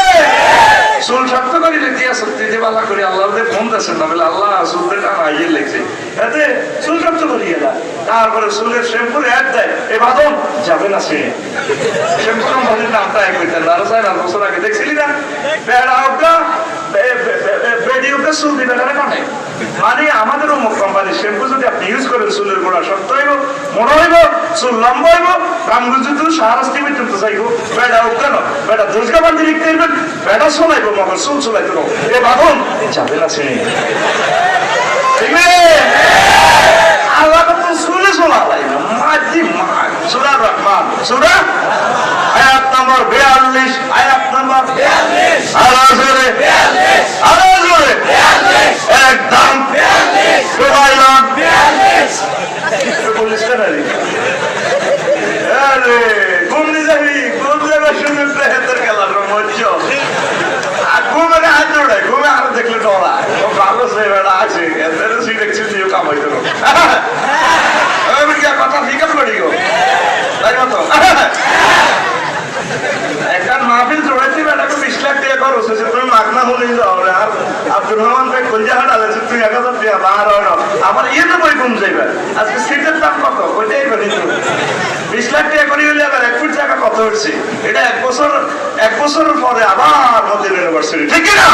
চুল শক্ত করে দিয়া সত্যি যে বালা করে আল্লাহদের ফোন দিয়েছেন না বলে আল্লাহ চুলদের টান আইয়ে লেগছে এতে চুল শক্ত করিয়ে না তারপরে চুলের শ্যাম্পুর অ্যাড দেয় এ বাদন যাবে না সে শ্যাম্পু কোম্পানির নামটা এক হইতেন না চাই না বছর আগে দেখছিলি না বেড়া হোকা বেডি হোকা চুল দিবে না কানে মানে আমাদের অমুক কোম্পানির শ্যাম্পু যদি আপনি ইউজ করেন চুলের গোড়া শক্ত হইব মনে হইব চুল লম্বা হইব রামগুজু তো সারাস্তি পর্যন্ত চাইব বেড়া হোক কেন বেড়া দুর্গা বান্ধি লিখতে হইবেন বেড়া শোনাইব মগর চুল চুলাইতে এ বাদন যাবে না সে ঠিক আল্লাহ তো চুলে চলা লাই না মাঝি মাঝ সূরা রহমান সূরা আয়াত নম্বর 42 আয়াত নম্বর 42 আলাজরে 42 আলাজরে 42 একদম 42 সুবহানাল্লাহ 42 পুলিশ কানারি আরে কোন জায়গা শুনে প্লেহের খেলার মঞ্চ আর ঘুমে হাত জোড়ায় ঘুমে আর দেখলে ডরায় ও ভালো সে বেড়া আছে এদের সিলেকশন দিয়ে কামাইতে কথা ঠিক আছে বলি গো তাই মতো একটা মাহফিল জোড়াইতে বেটাকে 20 লাখ টাকা খরচ হয়েছে তুমি মাগনা হলেই যাও রে আর আব্দুর রহমান ভাই কলজা হাঁটালেছে তুই 1000 টাকা বার হয় না আমার ইয়ে তো বই কম যাইবে আজকে সিটের দাম কত ওইটাই বলি তো 20 লাখ টাকা করে হইলে আবার 1 ফুট জায়গা কত হচ্ছে এটা এক বছরের পরে আবার মদিনা ইউনিভার্সিটি ঠিক না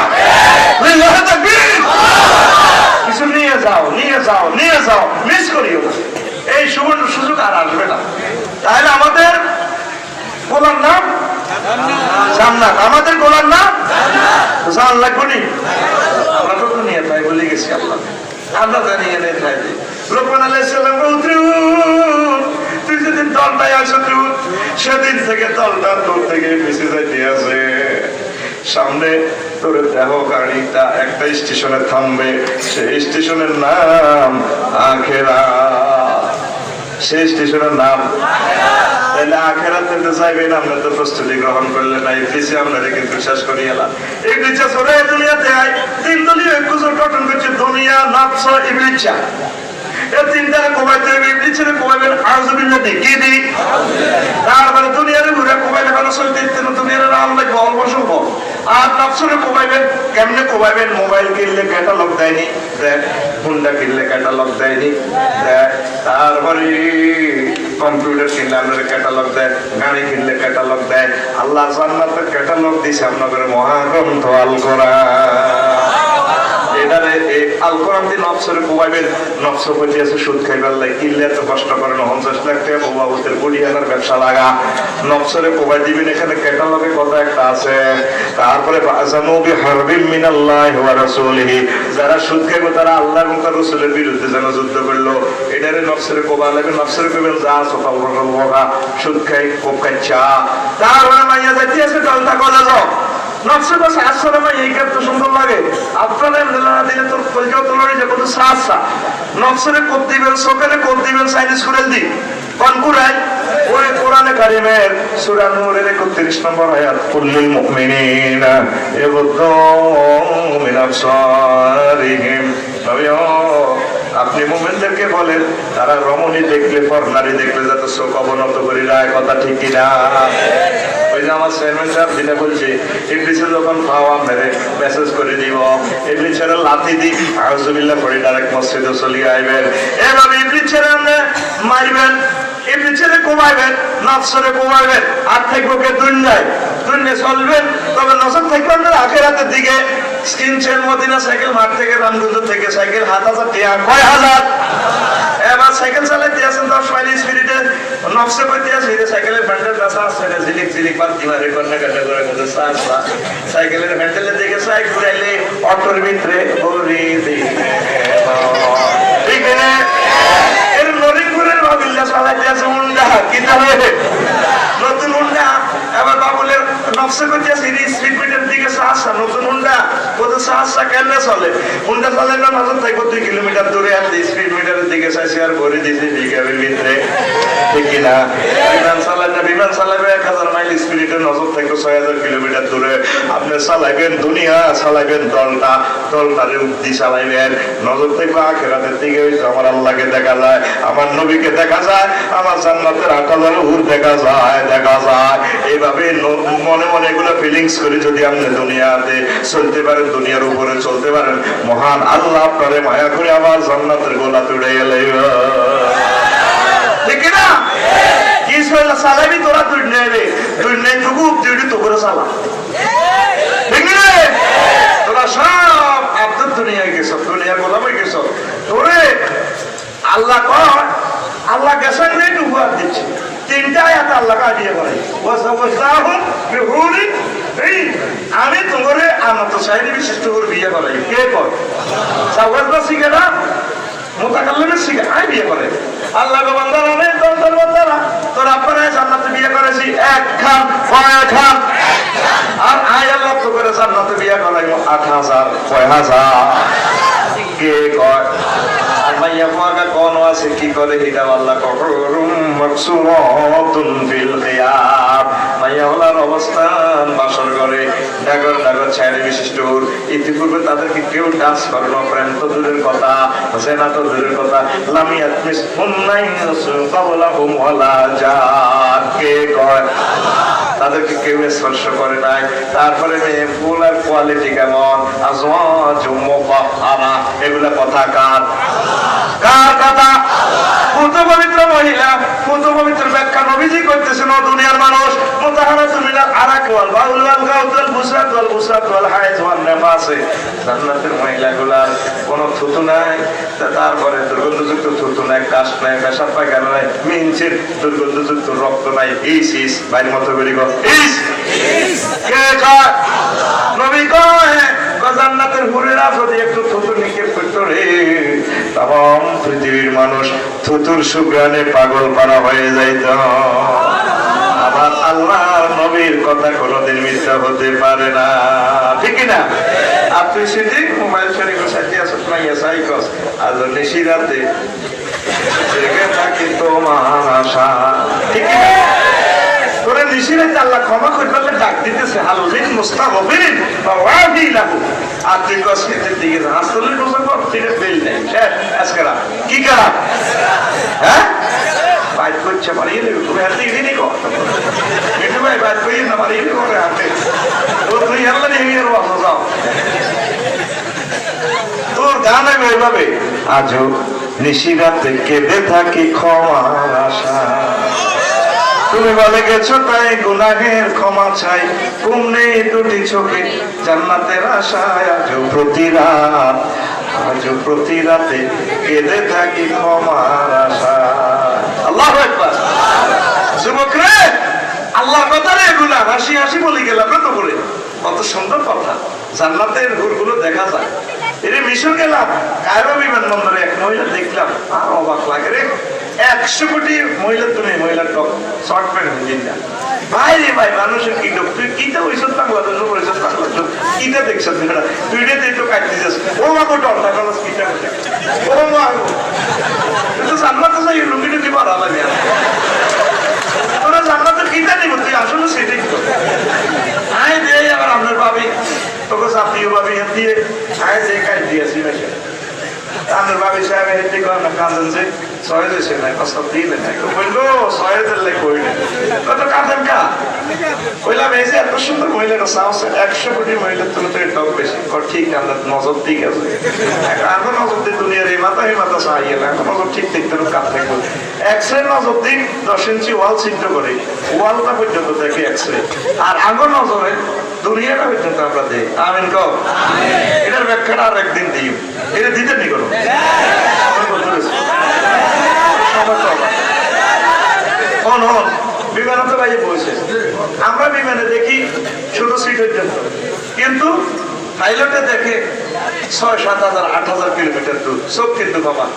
কিছু নিয়ে যাও মিস করিও এই সুবর্ণ সুযোগ আর আসবে না তাহলে আমাদের গোলার নাম জান্নাত আমাদের গোলার নাম জান লাগবে নি আমরা তো নিয়ে তাই বলে গেছি আল্লাহ আমরা জানিয়ে নেই তাই লোকমান আলাইহিস সালাম বলতেন তুই যেদিন দলটায় আসো তুই সেদিন থেকে দলটা তোর থেকে বেঁচে যাইতে আছে সামনে তোর দেহ গাড়িটা একটা স্টেশনে থামবে সেই স্টেশনের নাম আখিরাত সেই স্টেশনের নাম তাহলে আখিরাত পেতে চাইবেন আমরা তো প্রস্তুতি গ্রহণ করলে না ইবলিসে আপনারা কিন্তু শেষ করে এলাম ইবলিসে সরে দুনিয়াতে আয় তিন দলীয় গুজব গঠন করছে দুনিয়া নফস ইবলিসা এই তিনটা কোবাইতে ইবলিসের কোবাইবেন আউযুবিল্লাহ কি দি তারপরে দুনিয়ার ঘুরে কোবাইলে ভালো চলতে দিতেন দুনিয়ার নাম লাগবে অল্প স্বল্প আর নফসরে কোবাইবেন কেমনে কোবাইবেন মোবাইল কিনলে ক্যাটালগ দেয়নি দেখ হুন্ডা কিনলে ক্যাটালগ দেয়নি দেখ তারপরে কম্পিউটার কিনলে আপনাদের ক্যাটালগ দেয় গাড়ি কিনলে ক্যাটালগ দেয় আল্লাহ জান্নাতের ক্যাটালগ দিছে আপনাদের মহাগ্রন্থ আল কোরআন এটারে আল কোরআন দিয়ে নফসরে কোবাইবেন নফস কইতে আছে সুদ খাইবার লাই কিনলে এত কষ্ট করেন 50 লাখ টাকা বাবুদের গুড়িয়ানার ব্যবসা লাগা নফসরে কোবাই দিবেন এখানে ক্যাটালগে কথা একটা আছে তারপরে আযানু বিহারবিম মিনাল্লাহি ওয়া রাসূলিহি যারা সুদ খাইবে তারা আল্লাহ এবং তার রাসূলের বিরুদ্ধে যেন যুদ্ধ করলো এটারে নফসরে কোবা লাগবে নফসরে কইবেন যা সফল বড় সুদ খাই কোপ কাচ্চা তারপরে মাইয়া যাইতে আছে দলটা কলা যাও নকশা তো সাতশো ভাই এই কাজ তো সুন্দর লাগে আপনাদের দিলে তোর কলকাতা তোলারি যে কত সাতশা নকশারে কোপ দিবেন সকালে কোপ দিবেন চাইনিজ করে দি কনকুরাই ওই কোরআনে কারিমের সূরা নূরের 31 নম্বর আয়াত কুল্লিল মুমিনিনা ইয়াগুদ্দু মিন আবসারিহিম আপনি মুমিনদেরকে বলেন তারা রমণী দেখলে ফরনারী দেখলে যাতে চোখ অবনত করি রায় কথা ঠিক কিনা ওই যে আমার চেয়ারম্যান সাহেব যেটা বলছে ইবলিসে যখন পাও আপনারে মেসেজ করে দিব ইবলিসের লাথি দি আউযুবিল্লাহ পড়ে ডাইরেক্ট মসজিদে চলে আইবেন এভাবে ইবলিসের আপনি মারবেন ইবলিসের কোমাইবেন নফসরে কোমাইবেন আর থাকবো কে দুনিয়ায় চলবেন তবে নজর থাকবেন আখিরাতের দিকে স্কিনচেন মদিনা সাইকেল মাঠ থেকে রামগঞ্জ থেকে সাইকেল 7000 টাকা কয় হাজার এবার সাইকেল চালাইতে আছেন 10 মাইল স্পিডে নকশা করতে আছে সাইকেলের ব্যান্ডেল রাস্তা আছে ঝিলিক ঝিলিক বাতি মারে কন্যা কান্না করে করে সাসা সাইকেলের ব্যান্ডেলের দিকে সাইকেল ঘুরাইলে অটোর ভিতরে ওরে দে ঠিক আছে এর নরিপুরের ভাবিল্লা চালাইতে আছে মুন্ডা কি তাহলে নতুন মুন্ডা এবার বাবুলের নকশা করতে স্পিড মিটার দিকে সাহসা নতুন হুন্ডা বলতে সাহসা কেন চলে হুন্ডা চালে না নজর থাকবো 2 কিলোমিটার দূরে আর স্পিড মিটারের দিকে চাইছি আর ভরে দিয়েছি বিঘাবের ভিতরে ঠিক কিনা বিমান চালাবে 1000 মাইল স্পিডে নজর থাকবো 6000 কিলোমিটার দূরে আপনি চালাইবেন দুনিয়া চালাইবেন দলটারে উদ্দি চালাইবেন নজর থাকবো আখেরাতের দিকে আমার আল্লাহকে দেখা যায় আমার নবীকে দেখা যায় আমার জান্নাতের 8000 হুর দেখা যায় এইভাবে মনে মনে এগুলো ফিলিংস করে যদি আপনি দুনিয়াতে চলতে পারেন দুনিয়ার উপরে চলতে পারেন মহান আল্লাহ আপনারে মায়া করে আমার জান্নাতের গোলা তুলে গেলে ঠিক না কি চালাবি তোরা তুই নেবে তুই নেই টুকু তুই তো করে চালা ঠিক না তোরা সব আপনার দুনিয়ায় গেছ দুনিয়ার গোলামে গেছ তোরে আল্লাহ কয় আল্লাহ গেছেন নেই উপহার দিচ্ছে 3টা আয়াত আল্লাহ কাটিয়ে বলে আমি তোমার আনত সাইডে বিশিষ্ট করে বিয়ে করাই কে কর সাউগাজবা শিখে না মোতাকাল্লিমের শিখে আমি বিয়ে করে আল্লাহ গো বান্দারা রে দল বান্দারা তোর আপনারা জান্নাতে বিয়ে করেছি এক খান আর আয় আল্লাহ তো করে জান্নাতে বিয়ে করাই 8000 6000 কে কয় মাইয়া মাগা কোন আছে কি করে হিদাম আল্লাহ কহরুম মাকসুরাতুন ফিল খিয়াব মাইয়া হলার অবস্থান বাসর করে ডাগর ছায়ারে বিশিষ্ট ইতিপূর্বে তাদেরকে কেউ ডান্স করানো প্রেম তো দূরের কথা জেনা তো দূরের কথা লামিয়াত মিস হুন্নাই কাবলাহুম ওয়ালা জাত কে কয় তাদেরকে কেউ স্পর্শ করে নাই তারপরে মেয়ে ফুল আর কোয়ালিটি কেমন আজওয়াজুম মুতাহহারা এগুলা কথা কার কথা পুত পবিত্র মহিলা পুত পবিত্র ব্যাখ্যা নবীজি করতেছেন দুনিয়ার মানুষ মুতাহহারাতুন মিনাল আরাক ওয়াল বাউল ওয়াল গাউতুল বুসরাত ওয়াল হাইজ ওয়াল নাফাসে জান্নাতের মহিলাগুলার কোনো থুতু নাই তারপরে দুর্গন্ধযুক্ত থুতু নাই কাশ নাই পেশাব পায়খানা নাই মিনচের দুর্গন্ধযুক্ত রক্ত নাই ইস বাইর মতো করে গো ইস কে কয় নবী কয় জান্নাতের হুরেরা যদি একটু থুতু নিক্ষেপ করতো রে তাম পৃথিবীর মানুষ থুতুর সুগ্রানে পাগল পারা হয়ে যাইত আবার আল্লাহর নবীর কথা কোনোদিন মিথ্যা হতে পারে না ঠিক না আপনি সেটি মোবাইল শরীফের সাথে আসত মাইয়া সাইকস আজ নিশিরাতে জেগে থাকি তোমার আশা ঠিক না তোরা নিশিরাতে আল্লাহ ক্ষমা করলে ডাক দিতেছে হালুলিন মুস্তাগফিরিন ওয়া ওয়াদি লাহু আর তুই কসমিতের দিকে হাসলের বসে পর থেকে বেল নেই আজকেরা কি করা হ্যাঁ বাইট করছে মারিয়ে দেবে তুমি হাতে ইডি কর মিঠু ভাই বাইট করিয়ে না মারিয়ে দেবে করে হাতে তো তুই আল্লাহ নিয়ে আর বাসা যাও তোর গান আমি ওইভাবে আজও নিশিরাতে কেঁদে থাকি ক্ষমার আশা তুমি বলে গেছো তাই গুনাহের ক্ষমা চাই ঘুম নেই দুটি চোখে জান্নাতের আশায় আজও প্রতি রাতে কেঁদে থাকি ক্ষমার আশা আল্লাহু আকবার যুবক রে আল্লাহর কথা রে এগুলা হাসি বলে গেলাম না তো বলে কত সুন্দর কথা জান্নাতের হুরগুলো দেখা যায় এর মিশর গেলাম কায়রো বিমানবন্দরে এক মহিলা দেখলাম আর অবাক লাগে রে 100 কোটি মহিলা তুমি মহিলার টপ শর্ট প্যান্ট জিন্দা ভাই রে ভাই মানুষের কি লোক তুই কিটা হইছ বাংলাদেশ হইছ বাংলাদেশ কিটা দেখছ তুই রে তো কাটতে যাস ও মা কো টপ লাগালো কিটা ও মা তো জান্নাতে যাই লুঙ্গিটা কি বাড়া লাগে তোরা জান্নাতে কিটা নিব তুই আসলে সেটাই তো আয় দে আবার আপনার ভাবি তোকে সাথীও ভাবি দিয়ে আয় দে কাট দিয়েছি মেশে আপনার ভাবি সাহেব হেঁটে না কাঁদেন যে ছয় দেশে নাই কষ্ট দিলে নাই বললো ছয় দিলে কই না কত কাঁদেন কা কইলাম এই যে এত সুন্দর মহিলাটা সাহস 100 কোটি মহিলার তুলনায় টক বেশি ঠিক আমরা নজর দিক আছে এখন নজর দিক দুনিয়ার এই মাথা সাহায্য না এখন নজর ঠিক দেখতে কাপ থাকবে এক্সরে নজর দিক 10 ইঞ্চি ওয়াল ছিদ্র করে ওয়ালটা পর্যন্ত দেখে এক্সরে আর আগর নজরে দুনিয়াটা পর্যন্ত আমরা দেই আমিন কও এটার ব্যাখ্যাটা আর একদিন দিই এটা দিতে নি করো বিমানে তো বাইরে বসে আমরা বিমানে দেখি শুধু সিটের জন্য কিন্তু পাইলটে দেখে 6,000, 7,000, 8,000 কিলোমিটার দূর চোখ কিন্তু কমা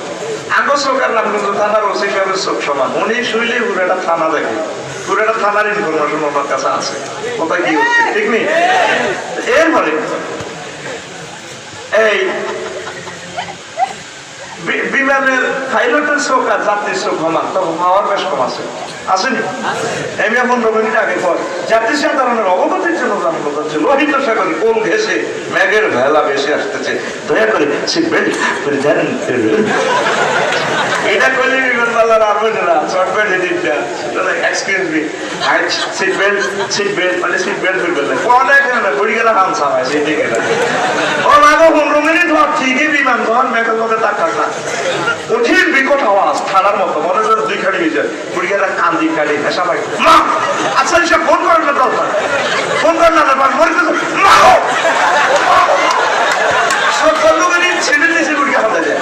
আঙ্গ চোখ আর নাম কিন্তু থানার ওসি সাহেবের চোখ সমান উনি শুইলে পুরো একটা থানা দেখে পুরোটা থানার ইনফরমেশন আমার কাছে আছে কোথায় কি হচ্ছে, ঠিক নেই? এরপরে এই বিমানের পাইলটের চোখ আর যাত্রীর চোখ সমান, তখন পাওয়ার বেশ কম আছে, আসেনি? আমি এখন 15 মিনিট আগে পর যাত্রী সাধারণের অবগতির জন্য জানানো যাচ্ছে লোহিত সাগরে কোল ঘেসে মেঘের ভেলা ভেসে আসতেছে, দয়া করে সিট বেল্ট করে দেন। এটা করলে বিমানবালার আরো না সফটওয়্যার এডিটটা এক্সকিউজ মি সিট বেল্ট মানে সিট বেল্ট করবে না কোন এখানে না পড়ে গেলে হাম সামায় সেই দিকে না ও লাগো 15 মিনিট হওয়ার ঠিকই বিমান যখন মেঘের মধ্যে তাকাক না কঠিন বিকট আওয়াজ ঠাড়ার মতো মনে হয় দুই খাড়ি ভিজে পড়ে গেলে কান্দি কাড়ি হেসা পাই মা আচ্ছা এসে ফোন করেন না দরকার ফোন করেন না মরে মা সব বন্ধুকে ছেড়ে নিয়েছে পড়ে হাতে যায়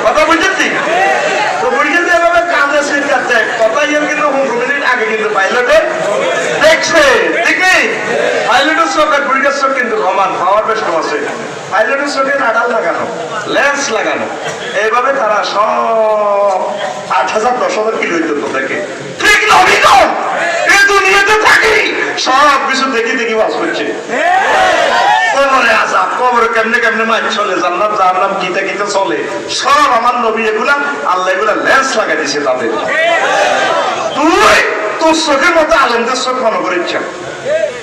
কথা বুঝেছি তো বুঝে যেভাবে কাঁধে সিট কাটছে কথা ইয়ে কিন্তু 15 মিনিট আগে কিন্তু পাইলটে দেখছে ঠিক নেই পাইলটের চোখ আর বুড়িটার চোখ কিন্তু সমান পাওয়ার বেশ কম আছে পাইলটের চোখে রাডার লাগানো লেন্স লাগানো এইভাবে তারা সব 8,000-10,000 কিলো হইতো দেখে ঠিক নবী এই দুনিয়াতে থাকি সব কিছু দেখি দেখি বাস করছে কবরে আযাব কবরে কেমনে কেমনে মাছ চলে জান্নাত জাহান্নাম কিতে কিতে চলে সব আমার নবী এগুলা আল্লাহ এগুলা লেন্স লাগাই দিয়েছে তাদের তুই তোর চোখের মতো আলেমদের চোখ মনে করে ইচ্ছা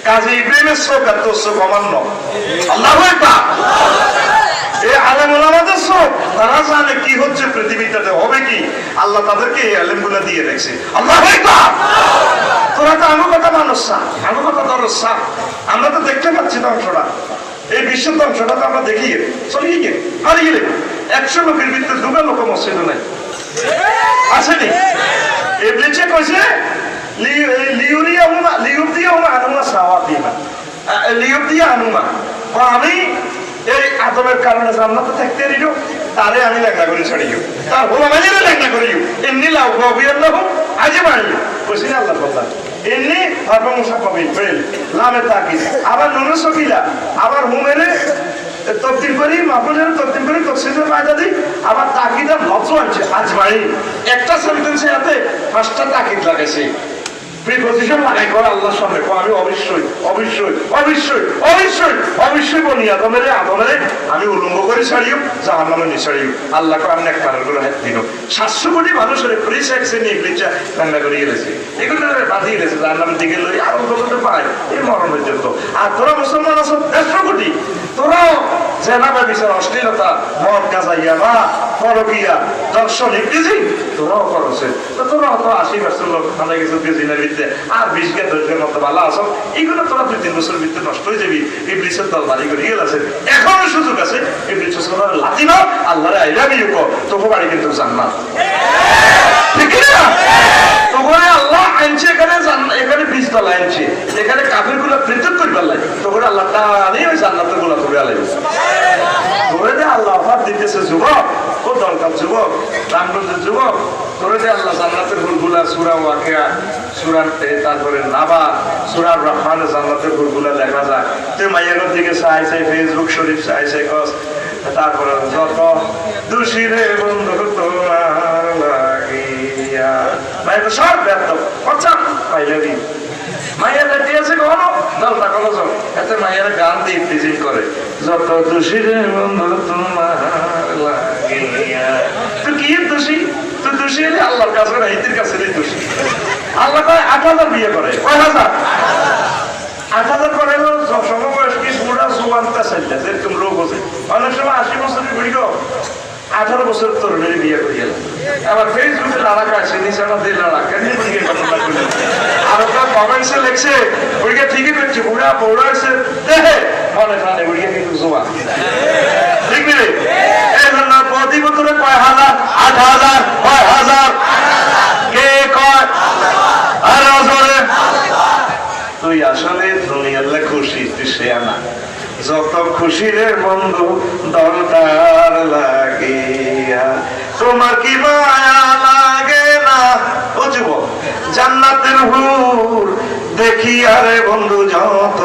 কাজী ইব্রাহিমের চোখ আর তোর চোখ অমান্য আল্লাহু আকবার এই আলেম ওলামাদের চোখ তারা জানে কি হচ্ছে পৃথিবীটাতে হবে কি আল্লাহ তাদেরকে এই আলেমগুলা দিয়ে রেখেছে আল্লাহু আকবার তোরা তো আমার কথা মানুষ না আমার কথা ধরো সাপ আমরা তো দেখতে পাচ্ছি ধ্বংসটা এই বিশ্বের ধ্বংসটা তো আমরা দেখি চলে গিয়ে হারিয়ে গেলে 100 লোকের ভিতরে 2 লোক মসজিদও নাই আসেনি ইবলিসে কইছে আমি এই আদমের কারণে জান্নাতে থাকতে দিল তারে আমি লেখা করে ছাড়িও তার গোলামাইরে লেখা করিও এমনি লাভ আল্লাহ আজে বাড়ি কইছি আল্লাহ কথা এমনি ভাবে মুসাফাবি ফেল লামে তাকিস আবার নুন সকিলা আবার হুমেরে তবদিল করি মাহফুজের তবদিল করি তফসিলের ফায়দা দিই আবার তাকিদের লফজ আছে আজ বাড়ি একটা সেন্টেন্সে হাতে 5টা তাকিদ লাগাইছে প্রিপজিশন লাগাই করে আল্লাহর সামনে আমি অবশ্যই অবশ্যই অবশ্যই অবশ্যই অবশ্যই বলি আদমের আমি উলঙ্গ করে ছাড়িও জাহান্নামে নিয়ে ছাড়িও আল্লাহকে আমি এক কারণ করে হাত দিল 700 কোটি মানুষের ফ্রি সেক্সে নিয়ে ইবলিসা রান্না করে গেছে এগুলো বাঁধিয়ে গেছে জাহান্নামের দিকে লই আরো কত পায় এই মরণের জন্য আর তোরা মুসলমান আছো 150 কোটি তোরাও জেনাবা বিচার অশ্লীলতা মদ গাঁজা বা পরকিয়া দর্শন ইত্যাদি তোরাও করছে তো তোরাও তো 80% লোক খানা কিছু দিনের ভিতরে আর 20 কে 10 মতো ভালো আছো এইগুলো তোরা 2-3 বছর ভিতরে নষ্ট হয়ে যাবি ইবলিসের দল বাড়ি করে গেছে এখনো সুযোগ আছে ইবলিসের সবার লাথি নাও আল্লাহরে আই লাভ ইউ কো তোকে বাড়ি কিন্তু জান্নাত ঠিক না তোকে আল্লাহ আনছে এখানে 20 তলা আনছে এখানে কাফিরগুলো পৃথক করবার লাগে তোকে আল্লাহ টানে ওই জান্নাতের গুলো করে আলাইবে তোরে দে আল্লাহ অফার দিতেছে যুবক খুব দরকার যুবক রামগঞ্জের যুবক তোরে দে আল্লাহ জান্নাতের ফুলগুলা সূরা ওয়াকিয়া সূরা তারপরে নাবা সূরা রহমান জান্নাতের ফুলগুলা লেখা যায় তুই মাইয়াগর দিকে চাই ফেসবুক শরীফ চাই কস তারপরে যত দোষী রে বন্ধু তোমার লাগিয়া ভাই তো সব ব্যর্থ আচ্ছা পাইলে মায়েরা দিয়েছে কখনো দলটা কত এতে মায়েরা গান দিয়ে ডিজিং করে যত দোষী রে বন্ধু তোমার লাগিয়া তুই কি দোষী তুই দোষী হলে আল্লাহর কাছে না ইতির কাছে দোষী আল্লাহ কয় 8,000 বিয়ে করে কয় হাজার 8,000 করে সমবয়স্কী বুড়া জোয়ানটা চাইলে যেরকম রোগ হচ্ছে অনেক সময় 80 বছরের বুড়িও 18 বছর তরুণের বিয়ে করিয়ে আবার ফেসবুকে লাড়াকা আছে নিশানা দিয়ে লাড়াকা নিয়ে ঘটনা করলেন আর ওটা কমেন্টসে লেখছে বুড়িকে ঠিকই করছে বুড়া বৌড়া আছে দেখে মনে প্রাণে বুড়িকে কিন্তু জোয়ান ঠিক নেই এই জন্য প্রতি বছরে কয় হাজার 8,000 কয় হাজার কে কয় আর জোরে তুই আসলে দুনিয়ার খুশি তুই সে না যত খুশি রে বন্ধু দরকার লাগিয়া তোমার কি মায়া লাগে না ও যুবক জান্নাতের হুর দেখি আরে বন্ধু যত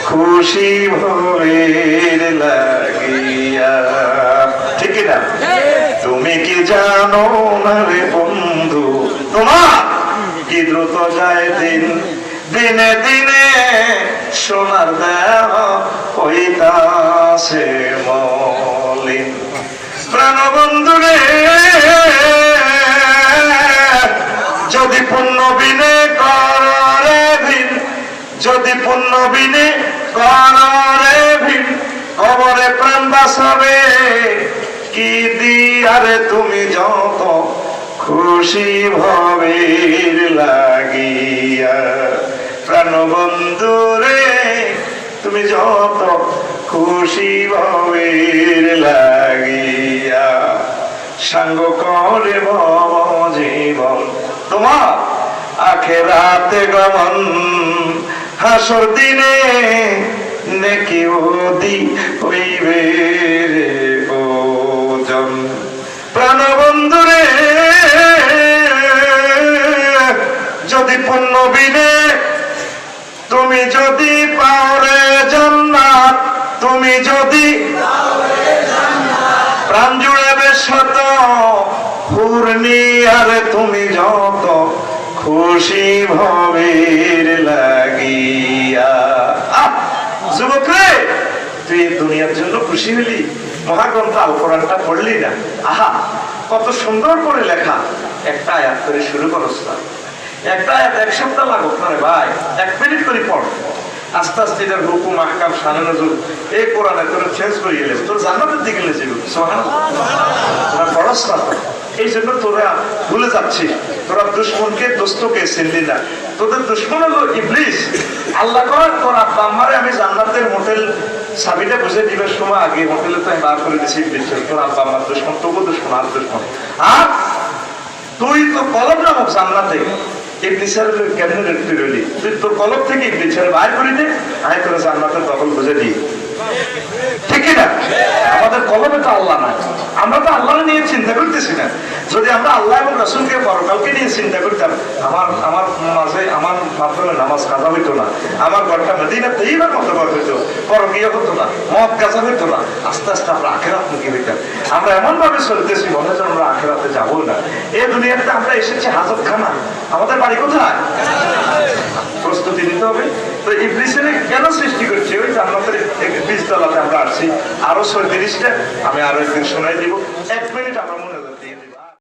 খুশি ভোরের লাগিয়া ঠিক না তুমি কি জানো না রে বন্ধু তোমার কি দ্রুত যায় দিন, দিনে দিনে সোনার দেহ হইতাছে মলিন। প্রাণবন্ধুরে যদি পুণ্য বিনে করে ভিন, যদি পুণ্য বিনে করে ভিন, কবরে প্রাণ বাঁচাবে কি দিয়ারে তুমি যত খুশি ভবের লাগিয়া। প্রাণবন্ধুরে তুমি যত খুশি ভবের লাগিয়া, সাঙ্গ করে ভব জীবন তোমার আখেরাতে গমন। হাসর দিনে নেকি ওদি হইবে রে ওজন। প্রাণবন্ধুরে যদি পুণ্য বিনে তুমি যদি পাওরে জান্নাত, তুমি যদি প্রাণ জুড়াবে শত পূর্ণি, আর তুমি যত খুশি ভবের লাগিয়া। যুবক রে, তুই দুনিয়ার জন্য খুশি হলি, মহাগ্রন্থ আল কোরআনটা পড়লি না? আহা, কত সুন্দর করে লেখা। একটা আয়াত করে শুরু করস না, একটা আয়াত এক সপ্তাহ লাগুক না রে ভাই, 1 মিনিট করে পড়। আস্তে আস্তে এটার হুকুম আহকাম শানে নজুল এই কোরআনে তোরা চেঞ্জ করে গেলে তোর জান্নাতের দিকে নিয়ে যাবে। তোরা পড়স না, এই জন্য তোরা ভুলে যাচ্ছিস। তোরা দুশ্মনকে দোস্তকে চিনলি না, তোদের দুশ্মন হলো ইবলিস। আল্লাহ কর তোর আব্বা আম্মারে আমি জান্নাতের হোটেল চাবিটা বুঝে দিবার সময় আগে হোটেলে তো বার করে দিচ্ছি ইবলিস। তোর আব্বা আমার দুশ্মন, তবু দুশ্মন, আর দুশ্মন। আর তুই তো কলম নামক জান্নাতে ইবলিসের কেমনে তুই রইলি? তুই তোর কলম থেকে ইবলিসের বাইর করে দে, আমি তোর জান্নাতের দখল বুঝে দিই। ঠিক না? আমাদের কলমে তো আল্লাহ নাই, আমরা তো আল্লাহ নিয়ে চিন্তা করতেছি না। যদি আমরা আল্লাহ এবং রাসূলকে পরকালকে নিয়ে চিন্তা করতাম, আমার মাঝে আমার মাধ্যমে নামাজ কাজা হইতো না, আমার ঘরটা মদিনা তৈবার মতো ঘর হইতো, পরকীয় হতো না, মদ কাজা হইতো না। আস্তে আস্তে আমরা আখিরাত মুখী হইতাম। আমরা এমন ভাবে চলতেছি মনে হয় আমরা আখিরাতে যাবো না। এই দুনিয়াতে আমরা এসেছি হাজতখানা, আমাদের বাড়ি কোথায়? প্রস্তুতি নিতে হবে। তো ইবলিসের কেন সৃষ্টি করছে? ওই জান্নাতের 20 তলাতে আমরা আসছি, আরো 36টা আমি আরো একদিন শোনাই দিব। 1 মিনিট আমরা